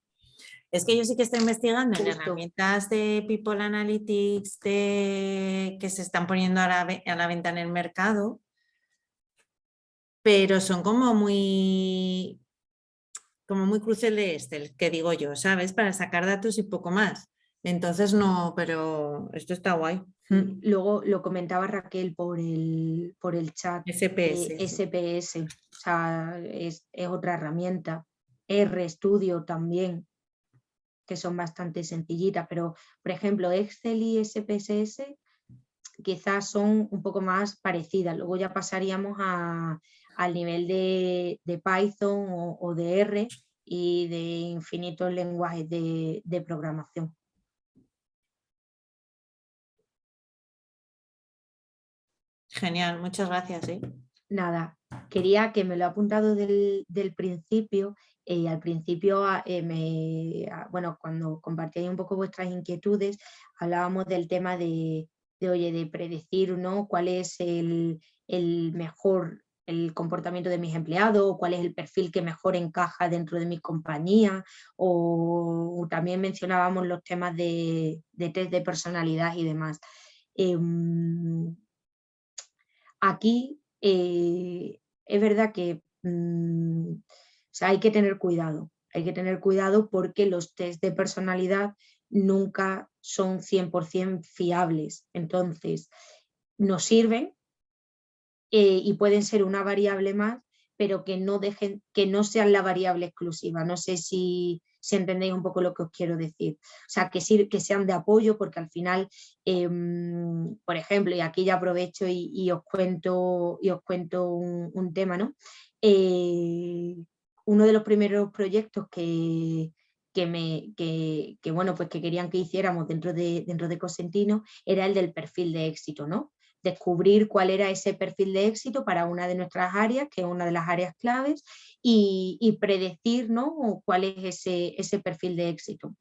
Es que yo sí que estoy investigando en Justo. herramientas de People Analytics que se están poniendo a la venta en el mercado, pero son como muy crucial de Excel, que digo yo, ¿sabes? Para sacar datos y poco más. Entonces no, pero esto está guay. Luego lo comentaba Raquel por el chat. SPS. SPS, o sea, es otra herramienta. RStudio también, que son bastante sencillitas, pero por ejemplo Excel y SPSS quizás son un poco más parecidas. Luego ya pasaríamos al nivel de Python o de R y de infinitos lenguajes de programación. Genial, muchas gracias. Nada, quería que me lo he apuntado del principio. Al principio, bueno, cuando compartíais un poco vuestras inquietudes, hablábamos del tema de predecir, ¿no? Cuál es el comportamiento de mis empleados, o cuál es el perfil que mejor encaja dentro de mi compañía, o también mencionábamos los temas de test de personalidad y demás. Aquí es verdad que o sea, hay que tener cuidado porque los test de personalidad nunca son 100% fiables. Entonces, nos sirven y pueden ser una variable más, pero que no sean la variable exclusiva. No sé si entendéis un poco lo que os quiero decir. O sea, que sean de apoyo, porque al final, por ejemplo, y aquí ya aprovecho y os cuento un tema, ¿no? Uno de los primeros proyectos que querían que hiciéramos dentro de Cosentino era el del perfil de éxito, ¿no? Descubrir cuál era ese perfil de éxito para una de nuestras áreas, que es una de las áreas claves, y predecir, ¿no? cuál es ese perfil de éxito.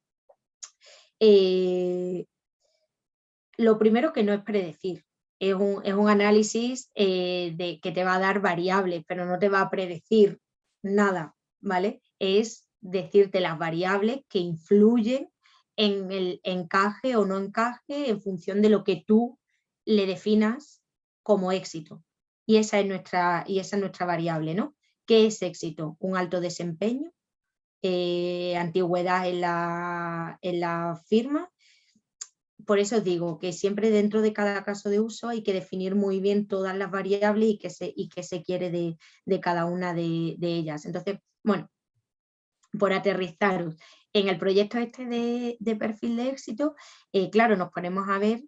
Lo primero que no es predecir, es un análisis que te va a dar variables, pero no te va a predecir nada, ¿vale? Es decirte las variables que influyen en el encaje o no encaje en función de lo que tú le definas como éxito. Y esa es nuestra variable, ¿no? ¿Qué es éxito? Un alto desempeño, antigüedad en la firma. Por eso digo que siempre dentro de cada caso de uso hay que definir muy bien todas las variables y qué se quiere de cada una de ellas. Entonces, bueno, por aterrizaros, en el proyecto este de perfil de éxito, claro, nos ponemos a ver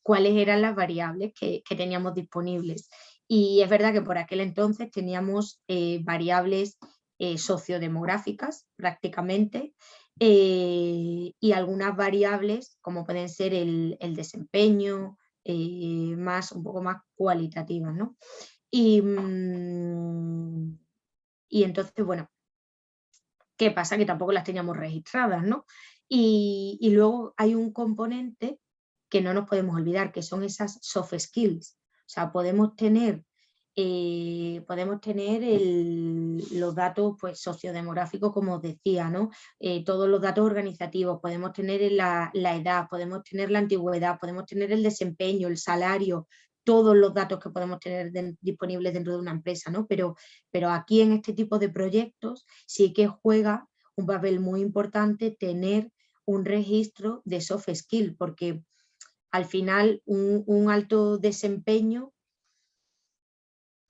cuáles eran las variables que teníamos disponibles. Y es verdad que por aquel entonces teníamos variables sociodemográficas prácticamente, y algunas variables como pueden ser el desempeño, un poco más cualitativas, ¿no? Y entonces, bueno, ¿qué pasa? Que tampoco las teníamos registradas, ¿no? Y luego hay un componente que no nos podemos olvidar, que son esas soft skills. O sea, podemos tener podemos tener los datos pues, sociodemográficos, como os decía, ¿no? Todos los datos organizativos, podemos tener la edad, podemos tener la antigüedad, podemos tener el desempeño, el salario, todos los datos que podemos tener disponibles dentro de una empresa, ¿no? Pero aquí en este tipo de proyectos sí que juega un papel muy importante tener un registro de soft skill, porque al final un alto desempeño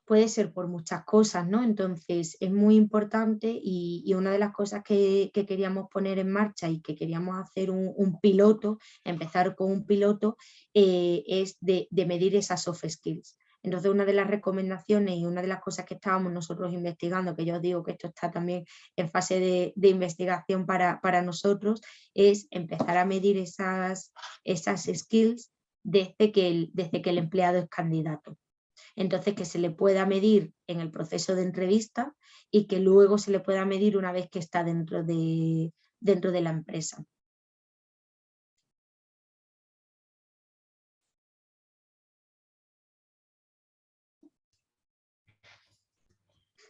puede ser por muchas cosas, ¿no? Entonces es muy importante y una de las cosas que queríamos poner en marcha y que queríamos hacer un piloto, empezar con un piloto, es de medir esas soft skills. Entonces una de las recomendaciones y una de las cosas que estábamos nosotros investigando, que yo os digo que esto está también en fase de investigación para nosotros, es empezar a medir esas skills desde que el empleado es candidato. Entonces, que se le pueda medir en el proceso de entrevista y que luego se le pueda medir una vez que está dentro de la empresa.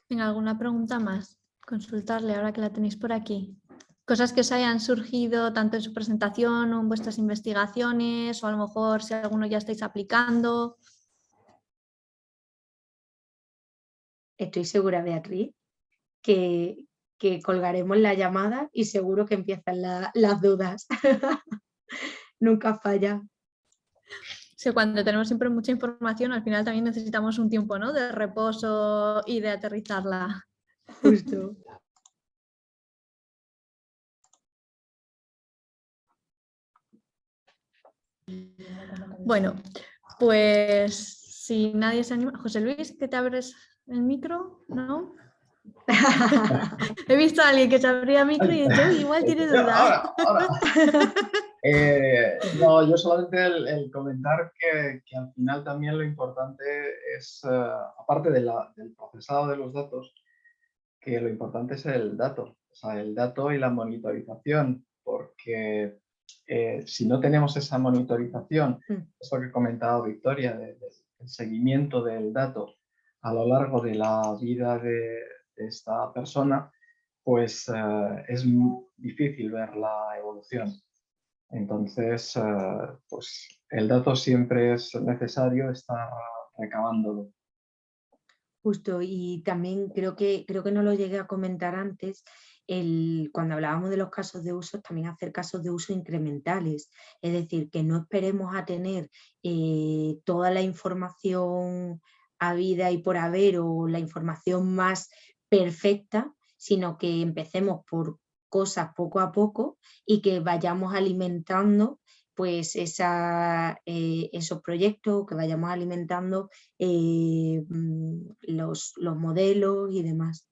Venga, ¿alguna pregunta más? Consultarle ahora que la tenéis por aquí. Cosas que os hayan surgido tanto en su presentación o en vuestras investigaciones, o a lo mejor si alguno ya estáis aplicando. Estoy segura, Beatriz, que colgaremos la llamada y seguro que empiezan las dudas. Nunca falla. Sí, cuando tenemos siempre mucha información, al final también necesitamos un tiempo, ¿no?, de reposo y de aterrizarla. Justo. Bueno, pues si nadie se anima. José Luis, ¿que te abres el micro? ¿No? He visto a alguien que se abría el micro y he dicho, igual tiene dudas. Ahora. No, yo solamente el comentar que al final también lo importante es, aparte del procesado de los datos, que lo importante es el dato, o sea, el dato y la monitorización, porque si no tenemos esa monitorización, eso que comentaba Victoria, del seguimiento del dato a lo largo de la vida de esta persona, pues es muy difícil ver la evolución. Entonces, pues el dato siempre es necesario estar recabándolo. Justo, y también creo que no lo llegué a comentar antes, cuando hablábamos de los casos de uso, también hacer casos de uso incrementales, es decir, que no esperemos a tener toda la información habida y por haber o la información más perfecta, sino que empecemos por cosas poco a poco y que vayamos alimentando pues esos proyectos, que vayamos alimentando los modelos y demás.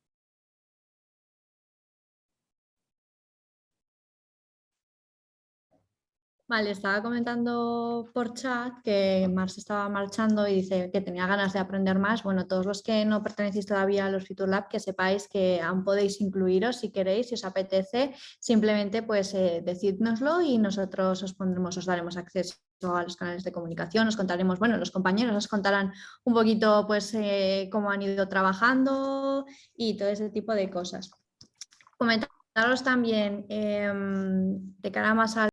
Vale, estaba comentando por chat que Mars estaba marchando y dice que tenía ganas de aprender más. Bueno, todos los que no pertenecéis todavía a los Fitur Lab, que sepáis que aún podéis incluiros si queréis, si os apetece, simplemente pues decídnoslo y nosotros os daremos acceso a los canales de comunicación, os contaremos, bueno, los compañeros os contarán un poquito pues cómo han ido trabajando y todo ese tipo de cosas. Comentaros también de cara más al